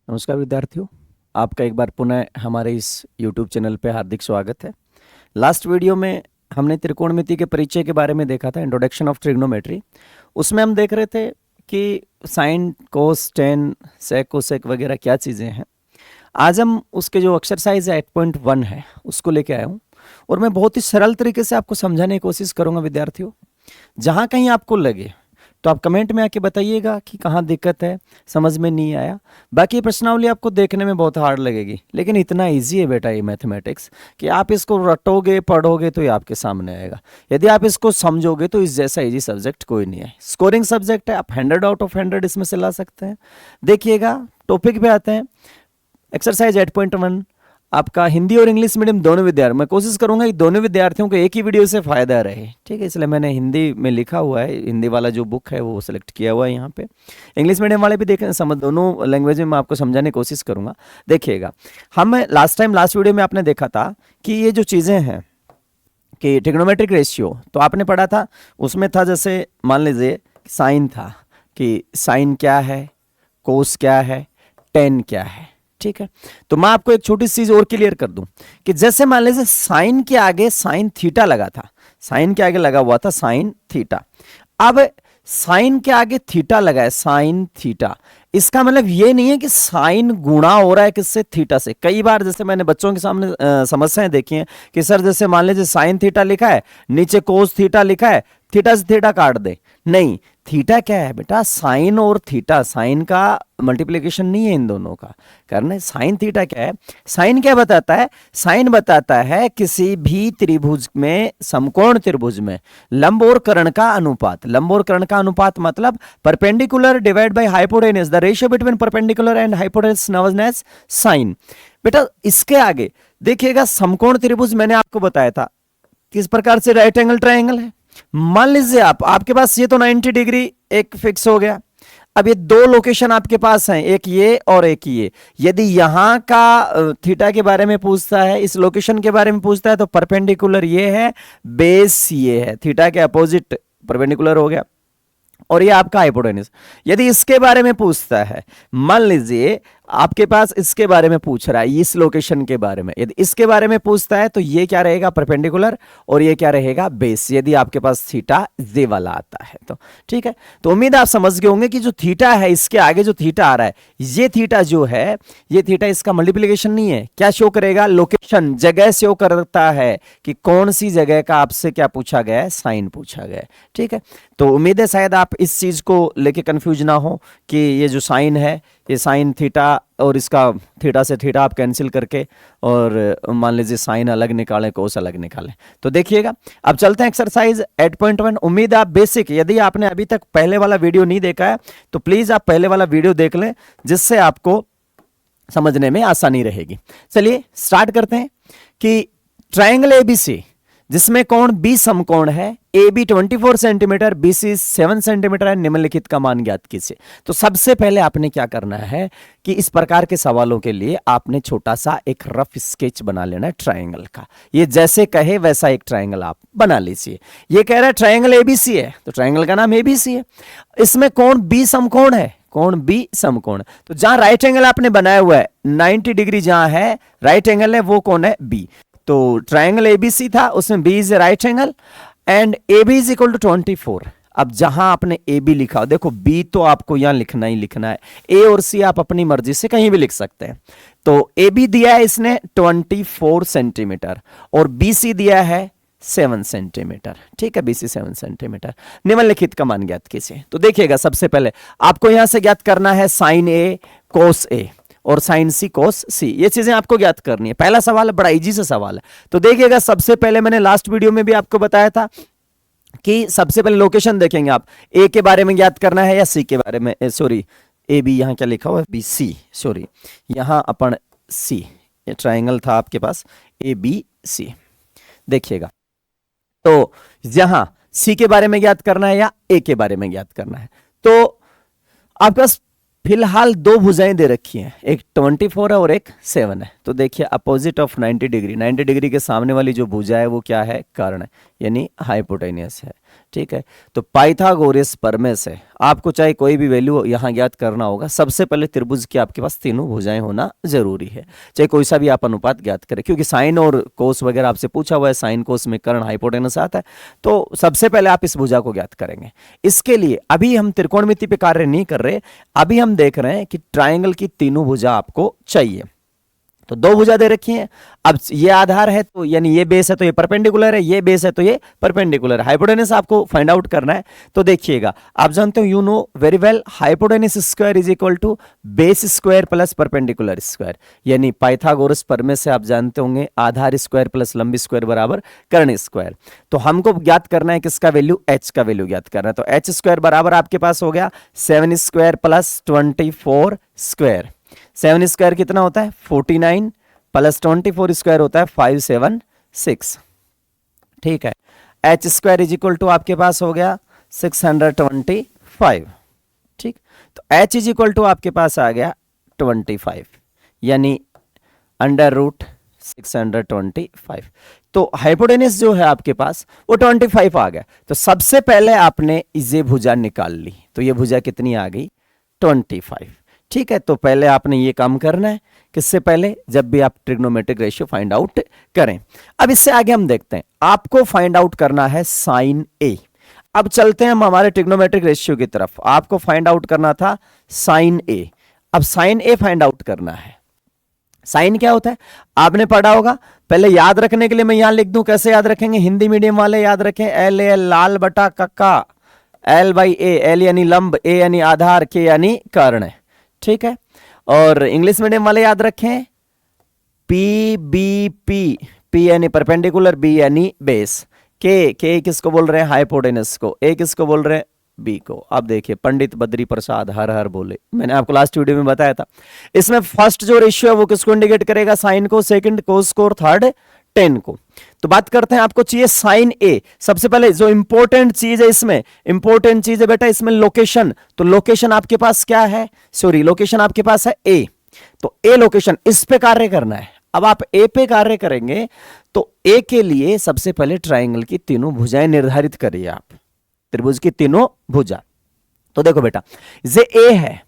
नमस्कार विद्यार्थियों, आपका एक बार पुनः हमारे इस YouTube चैनल पे हार्दिक स्वागत है। लास्ट वीडियो में हमने त्रिकोणमिति के परिचय के बारे में देखा था, इंट्रोडक्शन ऑफ ट्रिग्नोमेट्री। उसमें हम देख रहे थे कि साइन, कोस, टेन, सेक, कोसेक वगैरह क्या चीज़ें हैं। आज हम उसके जो एक्सरसाइज है 8.1 है उसको लेके आया हूँ और मैं बहुत ही सरल तरीके से आपको समझाने की कोशिश करूँगा विद्यार्थियों। जहाँ कहीं आपको लगे तो आप कमेंट में आके बताइएगा कि कहाँ दिक्कत है, समझ में नहीं आया। बाकी प्रश्नावली आपको देखने में बहुत हार्ड लगेगी, लेकिन इतना इजी है बेटा ये मैथमेटिक्स कि आप इसको रटोगे, पढ़ोगे तो ये आपके सामने आएगा। यदि आप इसको समझोगे तो इस जैसा इजी सब्जेक्ट कोई नहीं है। स्कोरिंग सब्जेक्ट है, आप 100 आउट ऑफ 100 इसमें से ला सकते हैं। देखिएगा, टॉपिक पे आते हैं। एक्सरसाइज 8.1 आपका हिंदी और इंग्लिश मीडियम दोनों विद्यार्थी, मैं कोशिश करूंगा कि दोनों विद्यार्थियों को एक ही वीडियो से फायदा रहे, ठीक है। इसलिए मैंने हिंदी में लिखा हुआ है, हिंदी वाला जो बुक है वो सेलेक्ट किया हुआ है यहाँ पे। इंग्लिश मीडियम वाले भी देखें, समझ दोनों लैंग्वेज में मैं आपको समझाने की कोशिश करूंगा। देखिएगा, हम लास्ट वीडियो में आपने देखा था कि ये जो चीज़ें हैं कि ट्रिग्नोमेट्रिक रेशियो तो आपने पढ़ा था, उसमें था जैसे मान लीजिए साइन था कि साइन क्या है, कोस क्या है, टेन क्या है, ठीक है। तो मैं आपको एक छोटी चीज और क्लियर कर दूं कि जैसे मान लीजिए साइन के आगे साइन थीटा लगा था, साइन के आगे लगा हुआ था साइन थीटा। अब साइन के आगे थीटा लगा है, साइन थीटा। इसका मतलब ये नहीं है कि साइन गुणा हो रहा है किससे, थीटा से। कई बार जैसे मैंने बच्चों के सामने समस्याएं देखी हैं कि सर जैसे मान लीजिए साइन थीटा लिखा है, नीचे कोस थीटा लिखा है, थीटा से थीटा काट दे। नहीं, थीटा क्या है बेटा, साइन और थीटा, साइन का मल्टीप्लिकेशन नहीं है इन दोनों का करना। साइन थीटा क्या है, साइन क्या बताता है, साइन बताता है किसी भी त्रिभुज में, समकोण त्रिभुज में लंब और कर्ण का अनुपात। लंब और कर्ण का अनुपात मतलब perpendicular divide by hypotenuse, the ratio between perpendicular and hypotenuse known as sine. बेटा इसके आगे देखिएगा, समकोण त्रिभुज मैंने आपको बताया था किस प्रकार से, राइट एंगल ट्रायंगल है। मान लीजिए आपके पास ये तो 90 डिग्री एक फिक्स हो गया। अब ये दो लोकेशन आपके पास हैं, एक ये और एक ये। यदि यहां का थीटा के बारे में पूछता है, इस लोकेशन के बारे में पूछता है, तो परपेंडिकुलर ये है, बेस ये है, थीटा के अपोजिट परपेंडिकुलर हो गया, और ये आपका हाइपोटेन्यूज। यदि इसके बारे में पूछता है, मान लीजिए आपके पास इसके बारे में पूछ रहा है, इस लोकेशन के बारे में, यदि इसके बारे में पूछता है तो ये क्या रहेगा, परपेंडिकुलर, और ये क्या रहेगा, बेस। यदि आपके पास थीटा ये वाला आता है तो ठीक है। तो उम्मीद आप समझ गए होंगे कि जो थीटा है, इसके आगे जो थीटा आ रहा है, ये थीटा जो है, ये थीटा इसका मल्टीप्लीकेशन नहीं है। क्या शो करेगा, लोकेशन, जगह शो करता है कि कौन सी जगह का आपसे क्या पूछा गया है, साइन पूछा गया है, ठीक है। तो उम्मीद है शायद आप इस चीज को लेके कंफ्यूज ना हो कि ये जो साइन है, ये साइन थीटा, और इसका थीटा से थीटा आप कैंसिल करके और मान लीजिए साइन अलग निकालें, कोस अलग निकालें। तो देखिएगा, अब चलते हैं एक्सरसाइज 8.1। उम्मीद है आप बेसिक, यदि आपने अभी तक पहले वाला वीडियो नहीं देखा है तो प्लीज आप पहले वाला वीडियो देख लें, जिससे आपको समझने में आसानी रहेगी। चलिए स्टार्ट करते हैं कि ट्रायंगल एबीसी जिसमें कोण बी समकोण है, A B 24 centimetre, B C 7 centimetre है, निम्नलिखित का मान ज्ञात कीजिए। तो सबसे पहले आपने क्या करना है कि इस प्रकार के सवालों के लिए आपने छोटा सा एक रफ स्केच बना लेना है ट्रायंगल का। ये जैसे कहे वैसा एक ट्रायंगल आप बना लीजिए। ये कह रहा है ट्रायंगल एबीसी है, तो ट्रायंगल का नाम एबीसी है। इसमें कोण बी समकोण है, कोण बी समकोण, तो जहां राइट एंगल आपने बनाया हुआ है 90 डिग्री जहां है राइट एंगल है, वो कौन है, बी। तो ट्रायंगल एबीसी था, उसमें B is a right angle and A B is equal to 24। अब जहां आपने ए बी लिखा, देखो बी तो आपको यहां लिखना ही लिखना है, ए और सी आप अपनी मर्जी से कहीं भी लिख सकते हैं। तो ए बी दिया है इसने 24 सेंटीमीटर और बी सी दिया है 7 सेंटीमीटर, ठीक है, बीसी 7 सेंटीमीटर। निम्नलिखित का मान ज्ञात कीजिए। तो देखिएगा, सबसे पहले आपको यहां से ज्ञात करना है साइन ए कोस ए और साइन सी कोस सी, ये चीजें आपको ज्ञात करनी है। पहला सवाल है, बड़ा इजी सा सवाल है। तो देखिएगा, सबसे पहले मैंने लास्ट वीडियो में भी आपको बताया था कि सबसे पहले लोकेशन देखेंगे आप, ए के बारे में ज्ञात करना है या सी के बारे में, सॉरी ए बी, यहां क्या लिखा हुआ है, बी सी, सॉरी यहां अपन सी, ये ट्राइंगल था आपके पास ए बी सी। देखिएगा, तो यहां सी के बारे में ज्ञात करना है या ए के बारे में ज्ञात करना है। तो आपके पास फिलहाल दो भुजाएं दे रखी हैं, एक 24 है और एक 7 है। तो देखिए, अपोजिट ऑफ 90 डिग्री, 90 डिग्री के सामने वाली जो भुजा है वो क्या है, कर्ण है, यानी हाइपोटेनियस है। ठीक है, तो पाइथागोरस प्रमेय से आपको चाहे कोई भी वैल्यू यहाँ ज्ञात करना होगा, सबसे पहले त्रिभुज की आपके पास तीनों भुजाएं होना जरूरी है, चाहे कोई सा भी आप अनुपात ज्ञात करें, क्योंकि साइन और कोस वगैरह आपसे पूछा हुआ है, साइन कोस में कर्ण हाइपोटेनस आता है, तो सबसे पहले आप इस भुजा को ज्ञात करेंगे। इसके लिए अभी हम त्रिकोणमिति पे कार्य नहीं कर रहे, अभी हम देख रहे हैं कि ट्राइंगल की तीनों भुजा आपको चाहिए। तो दो भुजा दे रखी है, अब ये आधार है तो यानी ये बेस है तो ये परपेंडिकुलर है, ये बेस है तो ये परपेंडिकुलर है। हाइपोटेनस आपको फाइंड आउट करना है, तो देखिएगा आप जानते हो, you know very well, hypotenuse square is equal to base square plus perpendicular square, यानी पाइथागोरस प्रमेय से आप जानते होंगे आधार स्क्वायर प्लस लंबी स्क्वायर बराबर कर्ण स्क्वायर। तो हमको ज्ञात करना है किसका वैल्यू, एच का वैल्यू ज्ञात करना है। तो एच स्क्वायर बराबर आपके पास हो गया 7 स्क्वायर प्लस 24 स्क्वायर। 7 स्क्वायर कितना होता है 49 प्लस 24 स्क्वायर होता है 576। ठीक है, H square is equal to आपके पास हो गया 625। ठीक, तो एच इज इक्वल टू आपके पास आ गया 25, यानी अंडर रूट 625। तो हाइपोटेनस जो है आपके पास वो 25 आ गया। तो सबसे पहले आपने ये भुजा निकाल ली, तो ये भुजा कितनी आ गई 25। ठीक है, तो पहले आपने ये काम करना है, किससे पहले, जब भी आप ट्रिग्नोमेट्रिक रेशियो फाइंड आउट करें। अब इससे आगे हम देखते हैं, आपको फाइंड आउट करना है साइन ए। अब चलते हैं हम हमारे ट्रिग्नोमेट्रिक रेशियो की तरफ। आपको फाइंड आउट करना था साइन ए। अब साइन ए फाइंड आउट करना है। साइन क्या होता है आपने पढ़ा होगा, पहले याद रखने के लिए मैं यहां लिख दूं, कैसे याद रखेंगे, हिंदी मीडियम वाले याद रखें, एल ए लाल बटा कक्का, एल बाई ए, एल यानी लंब, ए यानी आधार, के यानी कर्ण। ठीक है, और इंग्लिश मीडियम वाले याद रखें पी बी पी, पी यानी परपेंडिकुलर, बी यानी बेस, के किसको बोल रहे हैं हाइपोटेनस को, ए किसको बोल रहे हैं बी को। अब देखिए पंडित बद्री प्रसाद हर हर बोले, मैंने आपको लास्ट वीडियो में बताया था। इसमें फर्स्ट जो रेशियो है वो किसको इंडिकेट करेगा, साइन को, सेकंड कोस को, और थर्ड टेन को। तो बात करते हैं, आपको चाहिए साइन ए। सबसे पहले जो इंपॉर्टेंट चीज है इसमें, इंपॉर्टेंट चीज है बेटा इसमें लोकेशन। तो लोकेशन आपके पास क्या है, सॉरी लोकेशन आपके पास है ए। तो ए लोकेशन, इस पे कार्य करना है। अब आप ए पे कार्य करेंगे तो ए के लिए सबसे पहले ट्राइंगल की तीनों भुजाएं निर्धारित करिए आप, त्रिभुज की तीनों भुजा। तो देखो बेटा ये ए है,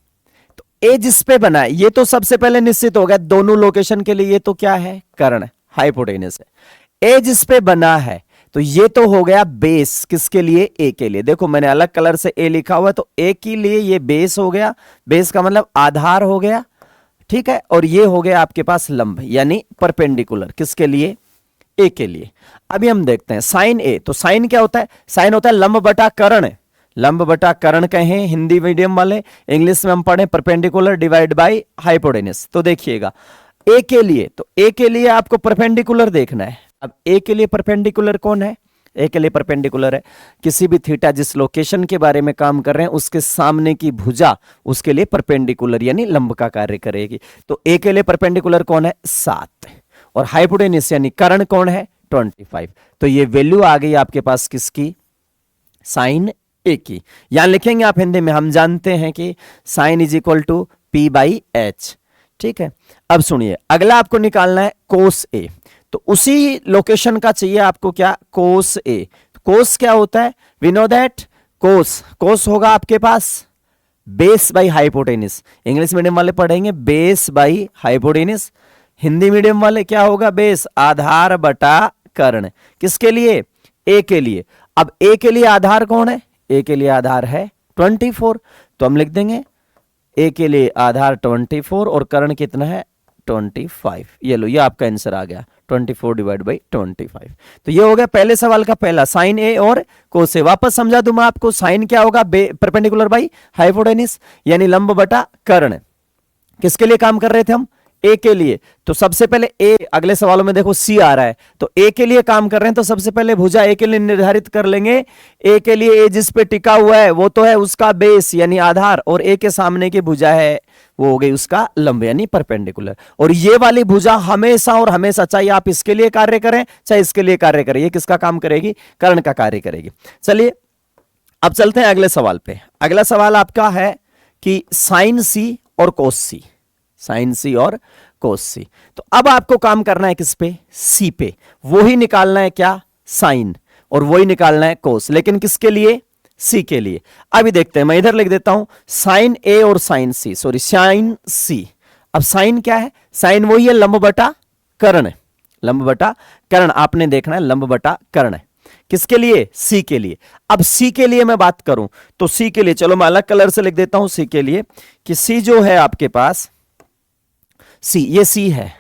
तो ए जिस पे बना है ये तो सबसे पहले निश्चित हो गया दोनों लोकेशन के लिए, ये तो क्या है कर्ण हाइपोटेनस है। ए जिस पे बना है तो ये तो हो गया बेस, किसके लिए, ए के लिए। देखो मैंने अलग कलर से ए लिखा हुआ है, तो ए के लिए ये बेस हो गया, बेस का मतलब आधार हो गया। ठीक है, और ये हो गया आपके पास लंब यानी परपेंडिकुलर, किसके लिए, ए के लिए। अभी हम देखते हैं साइन ए। तो साइन क्या होता है, साइन होता है लंब बटा कर्ण, लंब बटा कर्ण कहें हिंदी मीडियम वाले, इंग्लिश में हम पढ़े परपेंडिकुलर डिवाइड बाय हाइपोटेनस। तो देखिएगा ए के लिए, तो ए के लिए आपको परपेंडिकुलर देखना है। अब ए के लिए परपेंडिकुलर कौन है, ए के लिए परपेंडिकुलर है किसी भी थीटा जिस लोकेशन के बारे में काम कर रहे हैं उसके सामने की भुजा उसके लिए परपेंडिकुलर यानी लंब का कार्य करेगी। तो ए के लिए परपेंडिकुलर कौन है 7, और हाइपोटेनस यानी कर्ण कौन है 25। तो ये वैल्यू आ गई आपके पास किसकी, साइन ए की। यहां लिखेंगे आप हिंदी में, हम जानते हैं कि sine is equal to P by H. ठीक है, अब सुनिए अगला आपको निकालना है कोस ए। तो उसी लोकेशन का चाहिए आपको क्या, कोस ए। कोस क्या होता है, वी नो दैट कोस होगा आपके पास base by hypotenuse. English medium वाले पढ़ेंगे base by hypotenuse, Hindi medium वाले क्या होगा, बेस आधार बटा कर्ण, किसके लिए, ए के लिए। अब ए के लिए आधार कौन है, ए के लिए आधार है 24, तो हम लिख देंगे ए के लिए आधार 24 और कर्ण कितना है 25। ये लो, ये आपका आंसर आ गया 24 डिवाइड बाई 25। तो ये हो गया पहले सवाल का पहला, साइन ए और कोस ए। वापस समझा दूं मैं आपको, साइन क्या होगा परपेंडिकुलर बाई हाइपोटेनस यानी लंब बटा कर्ण, किसके लिए काम कर रहे थे हम, ए के लिए। तो सबसे पहले ए, अगले सवालों में देखो सी आ रहा है, तो ए के लिए काम कर रहे हैं, तो सबसे पहले भुजा ए के लिए निर्धारित कर लेंगे। ए के लिए ए जिस पे टिका हुआ है वो तो है उसका बेस यानी आधार, और ए के सामने की भुजा है वो हो गई उसका लंब यानी परपेंडिकुलर। और ये वाली भुजा हमेशा और हमेशा, चाहे आप इसके लिए कार्य करें चाहे इसके लिए कार्य करें, ये किसका काम करेगी, कर्ण का कार्य करेगी। चलिए अब चलते हैं अगले सवाल पे। अगला सवाल आपका है कि साइन सी और कोस सी, साइन सी और कोस सी। तो अब आपको काम करना है किस पे, सी पे। वो ही निकालना है क्या, साइन, और वही निकालना है कोस, लेकिन किसके लिए? सी के लिए। अभी देखते हैं, मैं इधर लिख देता हूं साइन ए और साइन सी, सॉरी साइन सी। अब साइन क्या है? साइन वही है लंब बटा कर्ण है, लंब बटा कर्ण आपने देखना है, लंब बटा कर्ण है। किसके लिए? सी के लिए। अब सी के लिए मैं बात करूं तो सी के लिए, चलो मैं अलग कलर से लिख देता हूं सी के लिए, कि सी जो है आपके पास, सी, ये सी है।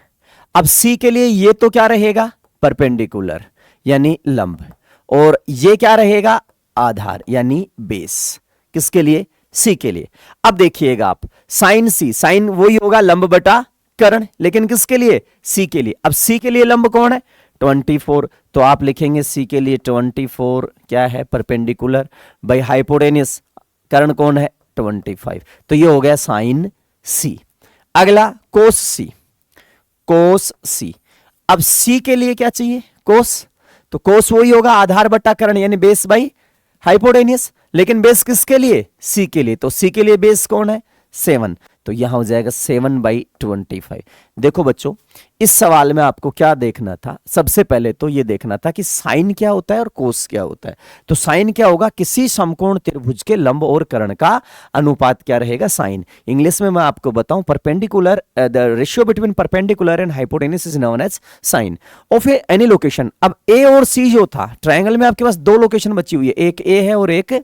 अब सी के लिए ये तो क्या रहेगा? परपेंडिकुलर यानी लंब, और ये क्या रहेगा? आधार यानी बेस। किसके लिए? सी के लिए। अब देखिएगा आप, साइन सी, साइन वही होगा लंब बटा कर्ण, लेकिन किसके लिए? सी के लिए। अब सी के लिए लंब कौन है? 24, तो आप लिखेंगे सी के लिए 24 क्या है? परपेंडिकुलर बाई हाइपोटेन्यूस, कर्ण कौन है? 25। तो ये हो गया साइन सी। अगला कोस सी, कोस सी। अब सी के लिए क्या चाहिए? कोस, तो कोस वही होगा आधार बटा कर्ण यानी बेस बाई हाइपोटेन्यूस, लेकिन बेस किसके लिए? सी के लिए। तो सी के लिए बेस कौन है? 7, तो यहां हो जाएगा 7/25। देखो बच्चों, इस सवाल में आपको क्या देखना था? सबसे पहले तो ये देखना था कि साइन क्या होता है और कोस क्या होता है। तो साइन क्या होगा? किसी समकोण त्रिभुज के लंब और कर्ण का अनुपात क्या रहेगा? साइन। इंग्लिश में मैं आपको बताऊं, perpendicular, the ratio between perpendicular and hypotenuse is known as sine of any location. अब ए और सी जो था ट्रायंगल में, आपके पास दो लोकेशन बची हुई है, एक ए है और एक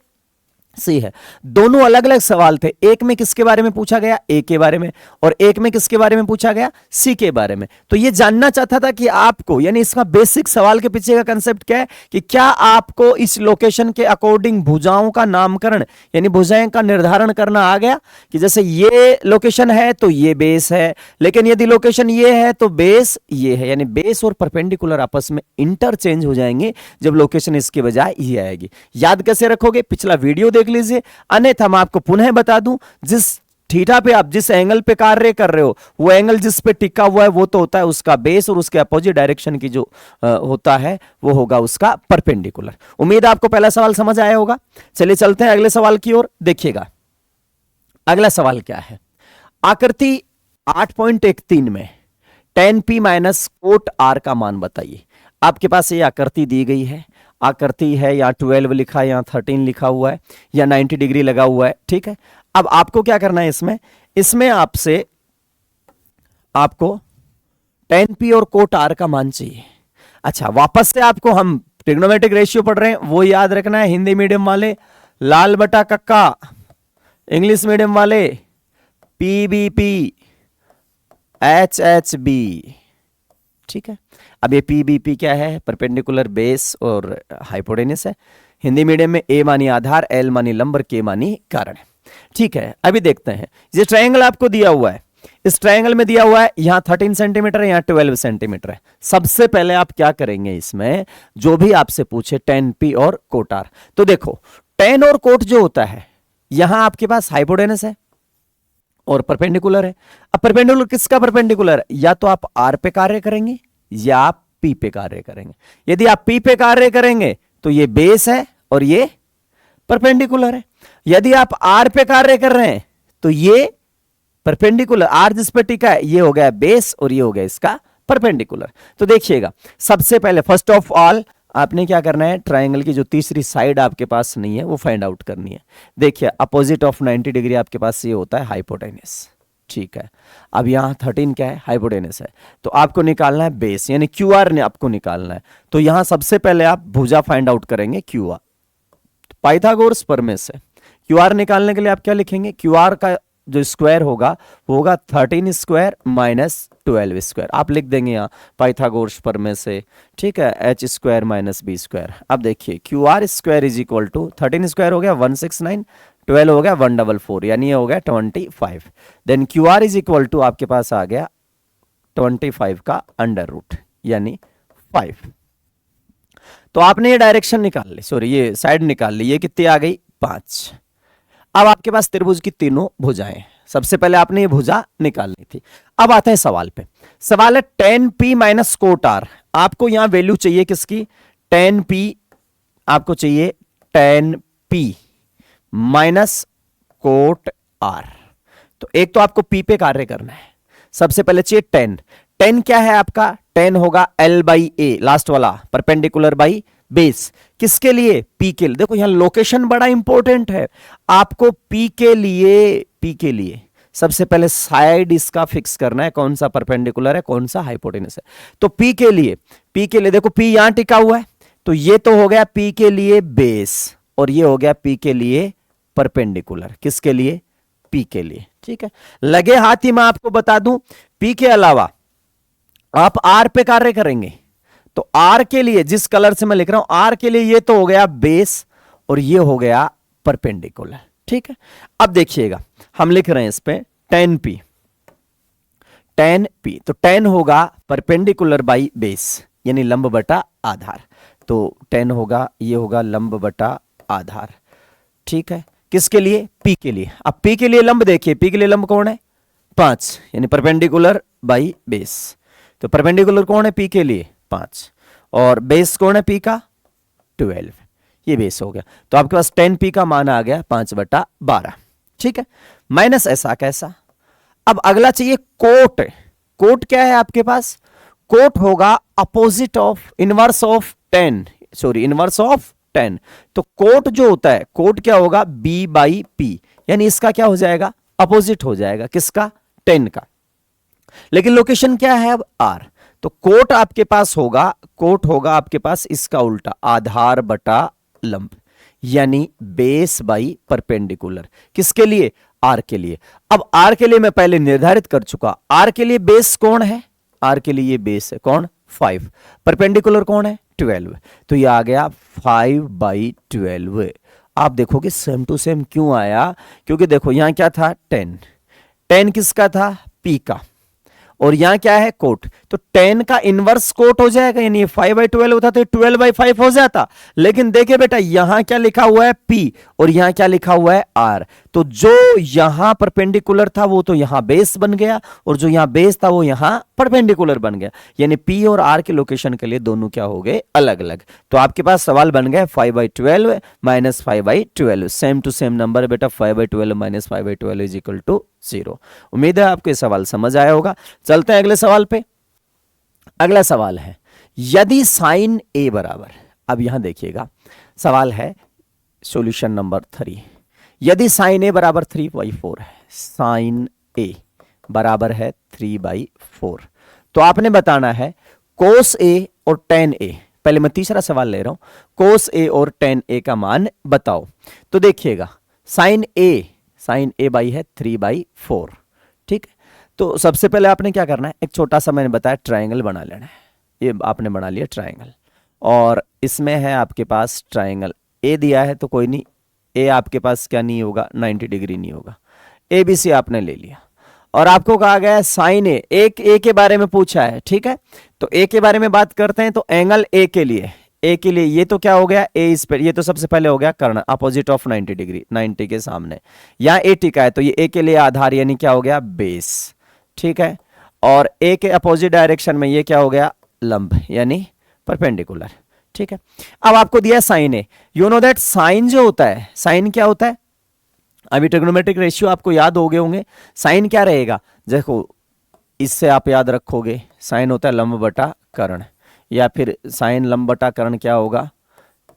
सी है। दोनों अलग अलग सवाल थे, एक में किसके बारे में पूछा गया? ए के बारे में, और एक में किसके बारे में पूछा गया? सी के बारे में। तो ये जानना चाहता था कि आपको, यानी इसका बेसिक सवाल के पीछे का कंसेप्ट क्या है कि क्या आपको इस लोकेशन के अकॉर्डिंग भुजाओं का नामकरण यानी भुजाएं का निर्धारण करना आ गया, कि जैसे ये लोकेशन है तो ये बेस है, लेकिन यदि लोकेशन ये है तो बेस ये है, यानी बेस और परपेंडिकुलर आपस में इंटरचेंज हो जाएंगे जब लोकेशन इसके बजाय ये आएगी। याद कैसे रखोगे? पिछला वीडियो देख लीजिए, अन्यथा मैं आपको पुनः बता दूं, जिस थीटा पे आप जिस एंगल पे कार्य कर रहे हो, वो एंगल जिस पे टिका हुआ है वो तो होता है उसका बेस, और उसके अपोजिट डायरेक्शन की जो होता है वो होगा उसका परपेंडिकुलर। उम्मीद है आपको पहला सवाल समझ आया होगा। चलिए चलते हैं अगले सवाल की ओर। देखिएगा अगला सवाल क्या है। आकृति 8.13 में tan p minus cot r का मान बताइए। आपके पास ये आकृति दी गई है, आकृति है, यहाँ 12 लिखा है, यहाँ 13 लिखा हुआ है, या 90 डिग्री लगा हुआ है, ठीक है। अब आपको क्या करना है इसमें आपको tan p और कोट r का मान चाहिए। अच्छा, वापस से आपको, हम ट्रिग्नोमेट्रिक रेशियो पढ़ रहे हैं, वो याद रखना है। हिंदी मीडियम वाले लाल बटा कक्का, इंग्लिश मीडियम वाले PBP HHB, ठीक है। अब ये PBP क्या है? परपेंडिकुलर बेस और हाइपोटेन्यूस है। हिंदी मीडियम में A मानी आधार, L मानी लंब और K मानी कर्ण, ठीक है। अभी देखते हैं, ये ट्रायंगल आपको दिया हुआ है, इस ट्रायंगल में दिया हुआ है यहां 13 सेंटीमीटर है, यहां 12 सेंटीमीटर है। सबसे पहले आप क्या करेंगे, इसमें जो भी आपसे पूछे tan p और कोट r, तो देखो tan और कोट जो होता है, यहां आपके पास हाइपोटेन्यूस है और परपेंडिकुलर है। अब परपेंडिकुलर किसका परपेंडिकुलर है? या तो आप r पे कार्य करेंगे या आप p पे कार्य करेंगे। यदि आप p पे कार्य करेंगे तो ये बेस है और ये परपेंडिकुलर है। यदि आप r पे कार्य कर रहे हैं तो ये परपेंडिकुलर, r जिस पे टिका है ये हो गया बेस और ये हो गया इसका परपेंडिकुलर। तो देखिएगा, सबसे पहले फर्स्ट ऑफ ऑल आपने क्या करना है, ट्रायंगल की जो तीसरी साइड आपके पास नहीं है वो फाइंड आउट करनी है। देखिए अपोजिट ऑफ 90 डिग्री आपके पास ये होता है हाइपोटेन्यूस, ठीक है। अब यहाँ 13 क्या है? हाइपोटेन्यूस है। तो आपको निकालना है बेस यानी QR ने आपको निकालना है। तो यहां सबसे पहले आप भुजा फाइंड आउट करेंगे QR, पाइथागोरस प्रमेय से। QR निकालने के लिए आप क्या लिखेंगे? QR का जो स्क्वायर होगा वो होगा 13 स्क्वायर माइनस 12 स्क्वायर। आप लिख देंगे यहाँ पाइथागोरस प्रमेय से, ठीक है, h square minus b square. अब देखिए QR square is equal to 13 square हो गया 169, 12 हो गया 144, यानी ये हो गया 25। Then QR is equal to आपके पास आ गया 25 का अंडर रूट यानी 5। तो आपने ये डायरेक्शन निकाल ली, सॉरी ये साइड निकाल ली, ये कितनी आ गई? 5। अब आपके पास त्रिभुज की तीनों भुजाएं, सबसे पहले आपने ये भुजा निकालनी थी। अब आते हैं सवाल पे। सवाल है tan p minus cot r। आपको यहां वैल्यू चाहिए किसकी? tan p आपको चाहिए tan p minus cot r। तो एक तो आपको p पे कार्य करना है, सबसे पहले चाहिए tan। tan क्या है आपका? tan होगा L बाई A, लास्ट वाला परपेंडिकुलर बाई बेस किसके लिए, पी के लिए। देखो यहां लोकेशन बड़ा इंपॉर्टेंट है, आपको पी के लिए सबसे पहले साइड इसका फिक्स करना है, कौन सा परपेंडिकुलर है कौन सा हाइपोटेनस है। तो पी के लिए देखो पी यहां टिका हुआ है, तो ये तो हो गया पी के लिए बेस, और ये हो गया पी के लिए परपेंडिकुलर। किसके लिए, पी के लिए। ठीक है, लगे हाथ ही मैं आपको बता दूं, पी के अलावा आप आर पे कार्य करेंगे, तो आर के लिए जिस कलर से मैं लिख रहा हूं, आर के लिए ये तो हो गया बेस और ये हो गया परपेंडिकुलर। ठीक है, अब देखिएगा हम लिख रहे हैं इस पे tan p, तो tan होगा परपेंडिकुलर बाई बेस यानी लंब बटा आधार, तो tan होगा ये होगा लंब बटा आधार। ठीक है, किसके लिए, p के लिए। अब p के लिए लंब देखिए, p के लिए लंब कौन है 5 यानी परपेंडिकुलर बाई बेस, तो परपेंडिकुलर कौन है p के लिए 5 और बेस कौन है p का 12, ये बेस हो गया। तो आपके पास tan p का मान आ गया 5/12। ठीक है, माइनस ऐसा कैसा। अब अगला चाहिए कोट। कोट क्या है आपके पास, कोट होगा opposite of inverse of tan। तो कोट जो होता है, कोट क्या होगा b/p, यानी इसका क्या हो जाएगा अपोजिट हो जाएगा, किसका tan का। लेकिन लोकेशन क्या है अब r, तो कोट आपके पास होगा, कोट होगा आपके पास इसका उल्टा, आधार बटा लंब यानी बेस बाई परपेंडिकुलर। किसके लिए, आर के लिए। अब आर के लिए मैं पहले निर्धारित कर चुका, आर के लिए बेस कौन है, आर के लिए ये बेस है कौन 5, परपेंडिकुलर कौन है 12, तो ये आ गया 5/12। आप देखोगे सेम टू सेम क्यों आया, क्योंकि देखो यहां क्या था tan किसका था p का, और यहां क्या है कोट, तो tan का इनवर्स कोट हो जाएगा, यानी 5/12 होता तो 12/5 हो जाता। लेकिन देखिए बेटा यहां क्या लिखा हुआ है p और यहां क्या लिखा हुआ है r, तो जो यहां परपेंडिकुलर था वो तो यहां बेस बन गया, और जो यहां बेस था वो यहां परपेंडिकुलर बन गया, यानी p और r के लोकेशन के लिए दोनों क्या हो गए अलग अलग। तो आपके पास सवाल बन गया 5/12 minus 5/12, same to same number बेटा 5/12 माइनस 5/12 इज इक्वल टू 0। उम्मीद है आपको ये सवाल समझ आया होगा। चलते हैं अगले सवाल पे। अगला सवाल है यदि साइन a बराबर, अब यहां देखिएगा सवाल है सॉल्यूशन नंबर 3, यदि साइन a बराबर 3/4 है, साइन a बराबर है 3/4, तो आपने बताना है कोस a और tan a। पहले मैं तीसरा सवाल ले रहा हूं, कोस a और tan a का मान बताओ। तो देखिएगा साइन a बाई है 3/4। ठीक है, तो सबसे पहले आपने क्या करना है, एक छोटा सा मैंने बताया ट्रायंगल बना लेना है। ये आपने बना लिया ट्रायंगल, और इसमें है आपके पास ट्रायंगल ए दिया है, तो कोई नहीं, ए आपके पास क्या नहीं होगा 90 डिग्री नहीं होगा, ABC आपने ले लिया। और आपको कहा गया है साइन ए के बारे में पूछा है। ठीक है, तो ए के बारे में बात करते हैं, तो एंगल ए के लिए ये तो क्या हो गया ए इस पर, ये तो सबसे पहले हो गया कर्ण अपोजिट ऑफ 90 डिग्री, 90 के सामने यहां ए टिका है, तो ये ए के लिए आधार यानी क्या हो गया बेस। ठीक है, और ए के अपोजिट डायरेक्शन में ये क्या हो गया लंब यानी परपेंडिकुलर। ठीक है, अब आपको दिया sine A, you know that sine जो होता है, साइन क्या होता है, अभी ट्रिग्नोमेट्रिक रेशियो आपको याद हो गए होंगे। साइन क्या रहेगा, देखो इससे आप याद रखोगे, साइन होता है लंब बटा कर्ण, या फिर साइन लंब बटा कर्ण क्या होगा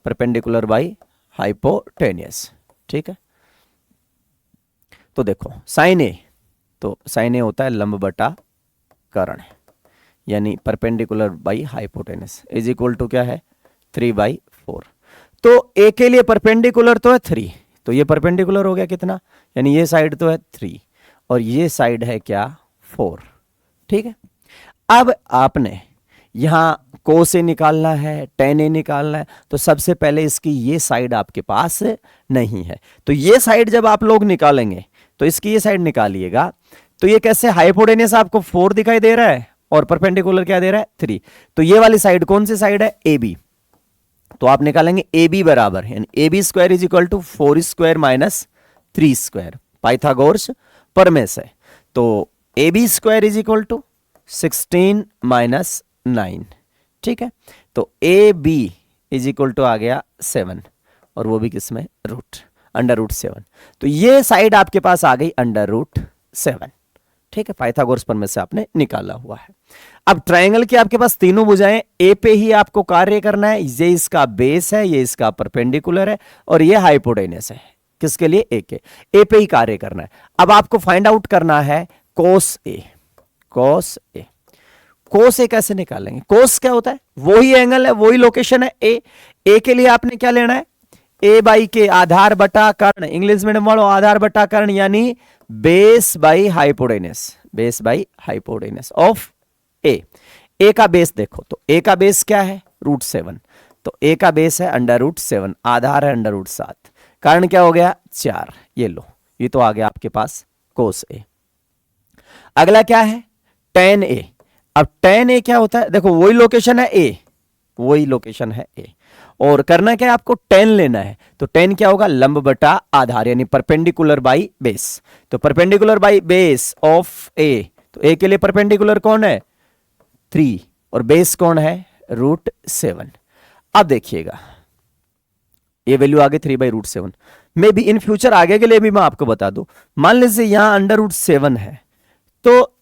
परपेंडिकुलर बाई हाइपोटेनियस। ठीक है, तो देखो साइन ए, तो साइन ए होता है लंब बटा कर्ण यानी perpendicular by hypotenuse is equal to क्या है 3/4। तो ए के लिए परपेंडिकुलर तो है 3, तो ये परपेंडिकुलर हो गया कितना, यानी ये साइड तो है 3 और ये साइड है क्या 4। ठीक है, अब आपने यहां कोस ए निकालना है, tan ए निकालना है, तो सबसे पहले इसकी ये साइड आपके पास नहीं है, तो ये साइड जब आप लोग निकालेंगे तो इसकी ये साइड निकालिएगा, तो ये कैसे हाइपोटेनस आपको 4 दिखाई दे रहा है और परपेंडिकुलर क्या दे रहा है 3, तो ये वाली साइड कौन सी साइड है AB, तो आप निकालेंगे AB बराबर यानी AB square is equal to 4 square minus 3 square, Pythagoras प्रमेय से, तो AB square is equal to 16 minus 9। ठीक है, तो AB इज इक्वल टू आ गया 7 और वो भी किसमें रूट अंडर रूट 7, तो ये साइड आपके पास आ गई अंडर रूट 7। ठीक है, पाइथागोरस प्रमेय से आपने निकाला हुआ है। अब ट्रायंगल की आपके पास तीनों भुजाएं, ए पे ही आपको कार्य करना है। ये इसका बेस है, ये इसका परपेंडिकुलर है और ये हाइपोटेनस है। किसके लिए? ए के। ए पे ही कार्य करना है। अब आपको फाइंड आउट करना है कोस ए। कोस ए, कोस ए कैसे निकालेंगे? कोस क्या होता है? वही एंगल है, वही लोकेशन है ए। ए के लिए आपने क्या लेना है? ए बाई के, आधार बटा कर्ण, इंग्लिश मीडियम वालों आधार बटा कर्ण, यानी base by hypotenuse, base by hypotenuse of A. A का बेस देखो तो ए का बेस क्या है? √7। तो ए का बेस है √7, आधार है √7, कर्ण क्या हो गया? 4। ये लो, ये तो आ गया आपके पास कोस ए। अगला क्या है? tan ए। अब tan ए क्या होता है? देखो वही लोकेशन है ए, वही लोकेशन है ए, और करना क्या है आपको? tan लेना है। तो tan क्या होगा? लंब बटा आधार, यानी परपेंडिकुलर बाई बेस। तो परपेंडिकुलर बाई बेस ऑफ ए, तो ए के लिए परपेंडिकुलर कौन है? 3, और बेस कौन है? √7। अब देखिएगा ये वैल्यू आ गई 3/√7। मे बी इन फ्यूचर आगे के लिए भी मैं आपको बता दूं, मान लीजिए यहां √7 है, तो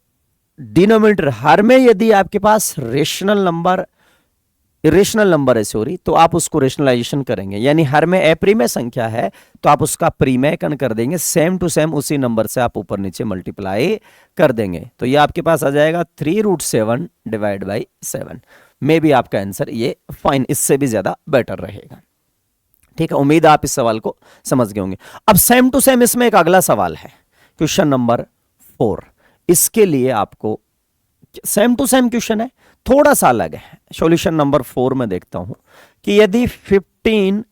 डिनोमिनेटर हर में यदि आपके पास रेशनल नंबर, इरेशनल नंबर है सॉरी, तो आप उसको रेशनलाइजेशन करेंगे, यानी हर में अप्रिमेय संख्या है तो आप उसका प्रीमेयकरण कर देंगे, सेम टू सेम उसी नंबर से आप ऊपर नीचे मल्टीप्लाई कर देंगे। तो ये आपके पास आ जाएगा 3√7 डिवाइड बाई 7। मे बी आपका आंसर ये फाइन, इससे भी ज्यादा बेटर रहेगा। ठीक है, उम्मीद है आप इस सवाल को समझ गए होंगे। अब सेम टू सेम इसमें एक अगला सवाल है, क्वेश्चन नंबर 4। इसके लिए आपको सेम टू सेम क्वेश्चन है, थोड़ा सा अलग है। सॉल्यूशन नंबर 4 में देखता हूं कि यदि 15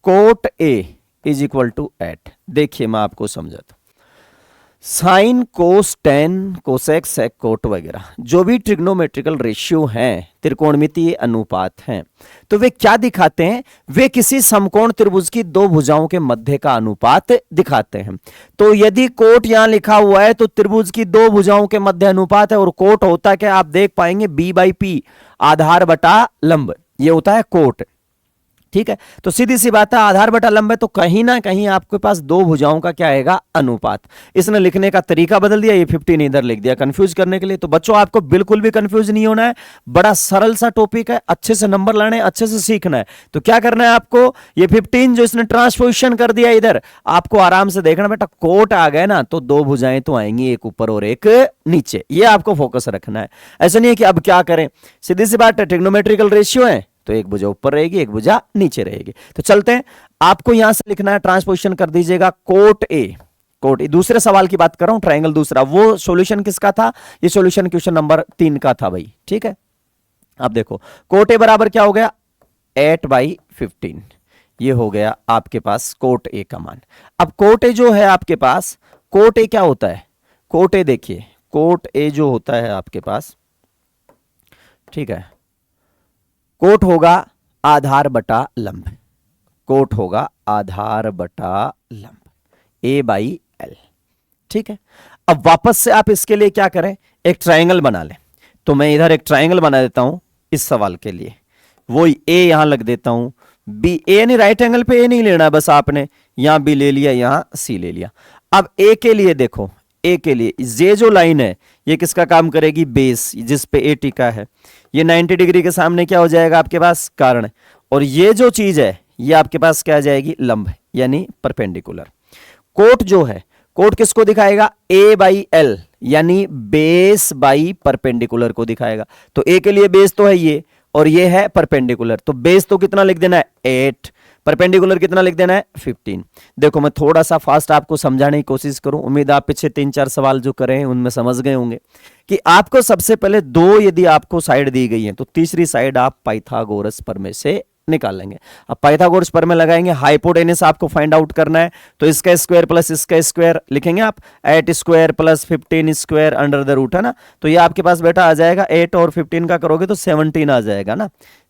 cot A is equal to 8, देखिए मैं आपको समझाता हूं। Sine, cos, tan, cosec, sec, cot वगैरह जो भी ट्रिग्नोमेट्रिकल रेशियो हैं, त्रिकोणमितीय अनुपात हैं, तो वे क्या दिखाते हैं? वे किसी समकोण त्रिभुज की दो भुजाओं के मध्य का अनुपात दिखाते हैं। तो यदि कोट यहां लिखा हुआ है तो त्रिभुज की दो भुजाओं के मध्य अनुपात है, और कोट होता क्या आप देख पाएंगे? b/p, आधार बटा लंब, ये होता है कोट। ठीक है, तो सीधी सी बात है, आधार बटा लंब है तो कहीं ना कहीं आपके पास दो भुजाओं का क्या आएगा? अनुपात। इसने लिखने का तरीका बदल दिया, ये 15 इधर लिख दिया कंफ्यूज करने के लिए। तो बच्चों आपको बिल्कुल भी कंफ्यूज नहीं होना है, बड़ा सरल सा टॉपिक है, अच्छे से नंबर लाने, अच्छे से सीखना है। तो क्या करना है आपको? ये 15 जो इसने ट्रांसपोजिशन कर दिया इधर, आपको आराम से देखना बेटा, कोट आ गए ना तो दो भुजाएं तो आएंगी, एक ऊपर और एक नीचे, ये आपको फोकस रखना है। ऐसा नहीं है कि अब क्या करें, सीधी सी बात है, ट्रिग्नोमेट्रिकल रेशियो है तो एक भुजा ऊपर रहेगी, एक भुजा नीचे रहेगी। तो चलते हैं, आपको यहां से लिखना है, ट्रांसपोजिशन कर दीजिएगा कोट ए। कोट ए, दूसरे सवाल की बात कर रहा हूं, ट्रायंगल दूसरा। वो सॉल्यूशन किसका था? ये सॉल्यूशन क्वेश्चन नंबर 3 का था भाई। ठीक है, अब देखो कोट ए बराबर क्या हो गया? 8/15। ये हो गया आपके पास कोट ए का मान। अब कोट ए जो है आपके पास, कोट ए क्या होता है? कोट ए देखिए, कोट ए जो होता है आपके पास, ठीक है, कोट होगा आधार बटा लंब, कोट होगा आधार बटा लंब, a/l। ठीक है, अब वापस से आप इसके लिए क्या करें? एक ट्रायंगल बना लें। तो मैं इधर एक ट्रायंगल बना देता हूं इस सवाल के लिए, वही a यहां लग देता हूं, b, a नहीं, राइट एंगल पे a नहीं लेना है, बस आपने यहां b ले लिया, यहां c ले लिया। अब a के लिए देखो, ए के लिए ये जो लाइन है ये किसका काम करेगी? बेस, जिस पे ए टिका है। ये 90 डिग्री के सामने क्या हो जाएगा आपके पास? कर्ण। और ये जो चीज है ये आपके पास क्या आ जाएगी? लंब, यानी परपेंडिकुलर। कोट जो है, कोट किसको दिखाएगा? a/l, यानी बेस बाई परपेंडिकुलर को दिखाएगा। तो ए के लिए बेस तो है ये, और ये है परपेंडिकुलर, तो बेस तो कितना लिख देना है? 8, परपेंडिकुलर कितना लिख देना है? 15। देखो मैं थोड़ा सा फास्ट आपको समझाने की कोशिश करूं, उम्मीद आप पीछे 3-4 सवाल जो करे हैं उनमें समझ गए होंगे कि आपको सबसे पहले दो यदि आपको साइड दी गई है तो तीसरी साइड आप पाइथागोरस प्रमेय से निकालेंगे। अब पाइथागोरस प्रमेय लगाएंगे, हाइपोटेनस आपको फाइंड आउट करना है, तो इसका स्क्वायर प्लस इसका स्क्वायर लिखेंगे आप, 8 square plus 15 square under the root, है ना। तो ये आपके पास बेटा आ जाएगा, 8 और 15 का करोगे तो 17 आ जाएगा ना।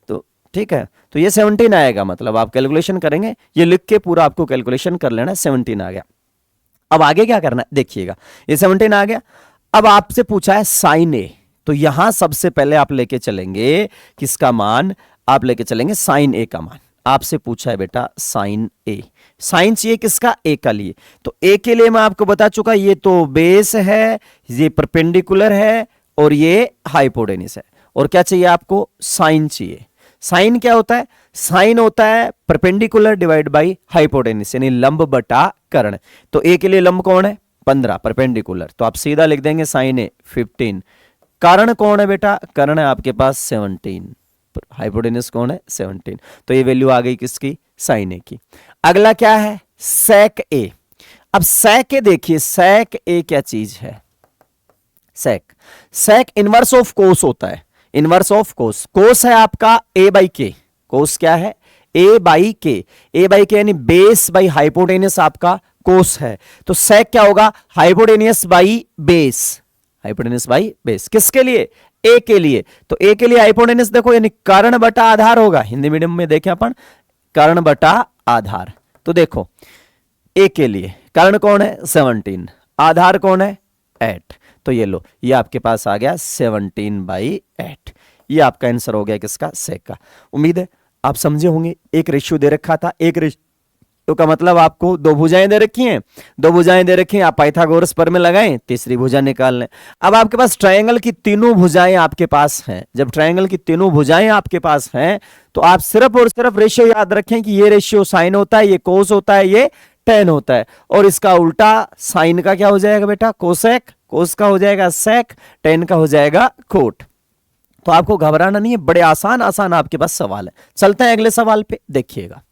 तो ठीक है, तो ये 17 आएगा, मतलब आप कैलकुलेशन करेंगे, ये लिख के पूरा आपको कैलकुलेशन कर लेना। 17 आ गया। अब आगे क्या करना है देखिएगा, ये 17 आ गया। अब आपसे पूछा है साइन ए, तो यहां सबसे पहले आप लेके चलेंगे किसका मान? आप लेके चलेंगे साइन ए का मान। आपसे पूछा है बेटा साइन ए, साइन चाहिए किसका, ए का लिए। तो ए के लिए मैं आपको बता चुका, ये तो बेस है, ये परपेंडिकुलर है और ये हाइपोटेन्यूस है। और क्या चाहिए आपको, साइन चाहिए। साइन क्या होता है, साइन होता है परपेंडिकुलर डिवाइड बाई हाइपोटेन्यूस, यानी लंब बटा कर्ण। तो ए के लिए लंब कौन है, 15, परपेंडिकुलर, तो आप सीधा लिख देंगे साइन ए 15। कर्ण कौन है बेटा, कर्ण है आपके पास 17, हाइपोटेन्यूस कौन है 17। तो ये वैल्यू आ गई किसकी, साइन ए की। अगला क्या है, सेक ए। अब सेक ए देखिए, सेक ए क्या चीज है, सेक इनवर्स ऑफ कोस होता है, इनवर्स ऑफ कोस। कोस है आपका ए बाई के, कोस क्या है, ए बाई के, ए बाई के यानी बेस बाई हाइपोटेनियस आपका कोस है। तो सेक क्या होगा, hypotenuse by base, hypotenuse by base, किसके लिए, ए के लिए। तो ए के लिए हाइपोटेनियस देखो यानी कर्ण बटा आधार होगा, हिंदी मीडियम में देखें अपन, कर्ण बटा आधार। तो देखो ए के लिए कर्ण कौन है 17, आधार कौन है 8। तो ये लो, ये आपके पास आ गया 17/8। ये आपका आंसर हो गया किसका, सेक का। उम्मीद है आप समझे होंगे। एक रेशियो दे रखा था, एक रेशियो का मतलब आपको दो भुजाएं दे रखी हैं, दो भुजाएं दे रखी हैं, आप पाइथागोरस पर में लगाएं, तीसरी भुजा निकाल लें। अब आपके पास ट्रायंगल की तीनों भुजाएं आपके पास हैं। जब ट्रायंगल की तीनों भुजाएं आपके पास हैं तो आप सिर्फ और सिर्फ रेशियो याद रखें कि ये रेशियो साइन होता है, ये कोस होता है, ये टेन होता है। और इसका उल्टा साइन का क्या हो जाएगा बेटा, कोसेक, कोस का हो जाएगा सेक, टेन का हो जाएगा कोट। तो आपको घबराना नहीं है, बड़े आसान आसान आपके पास सवाल है। चलते हैं अगले सवाल पे, देखिएगा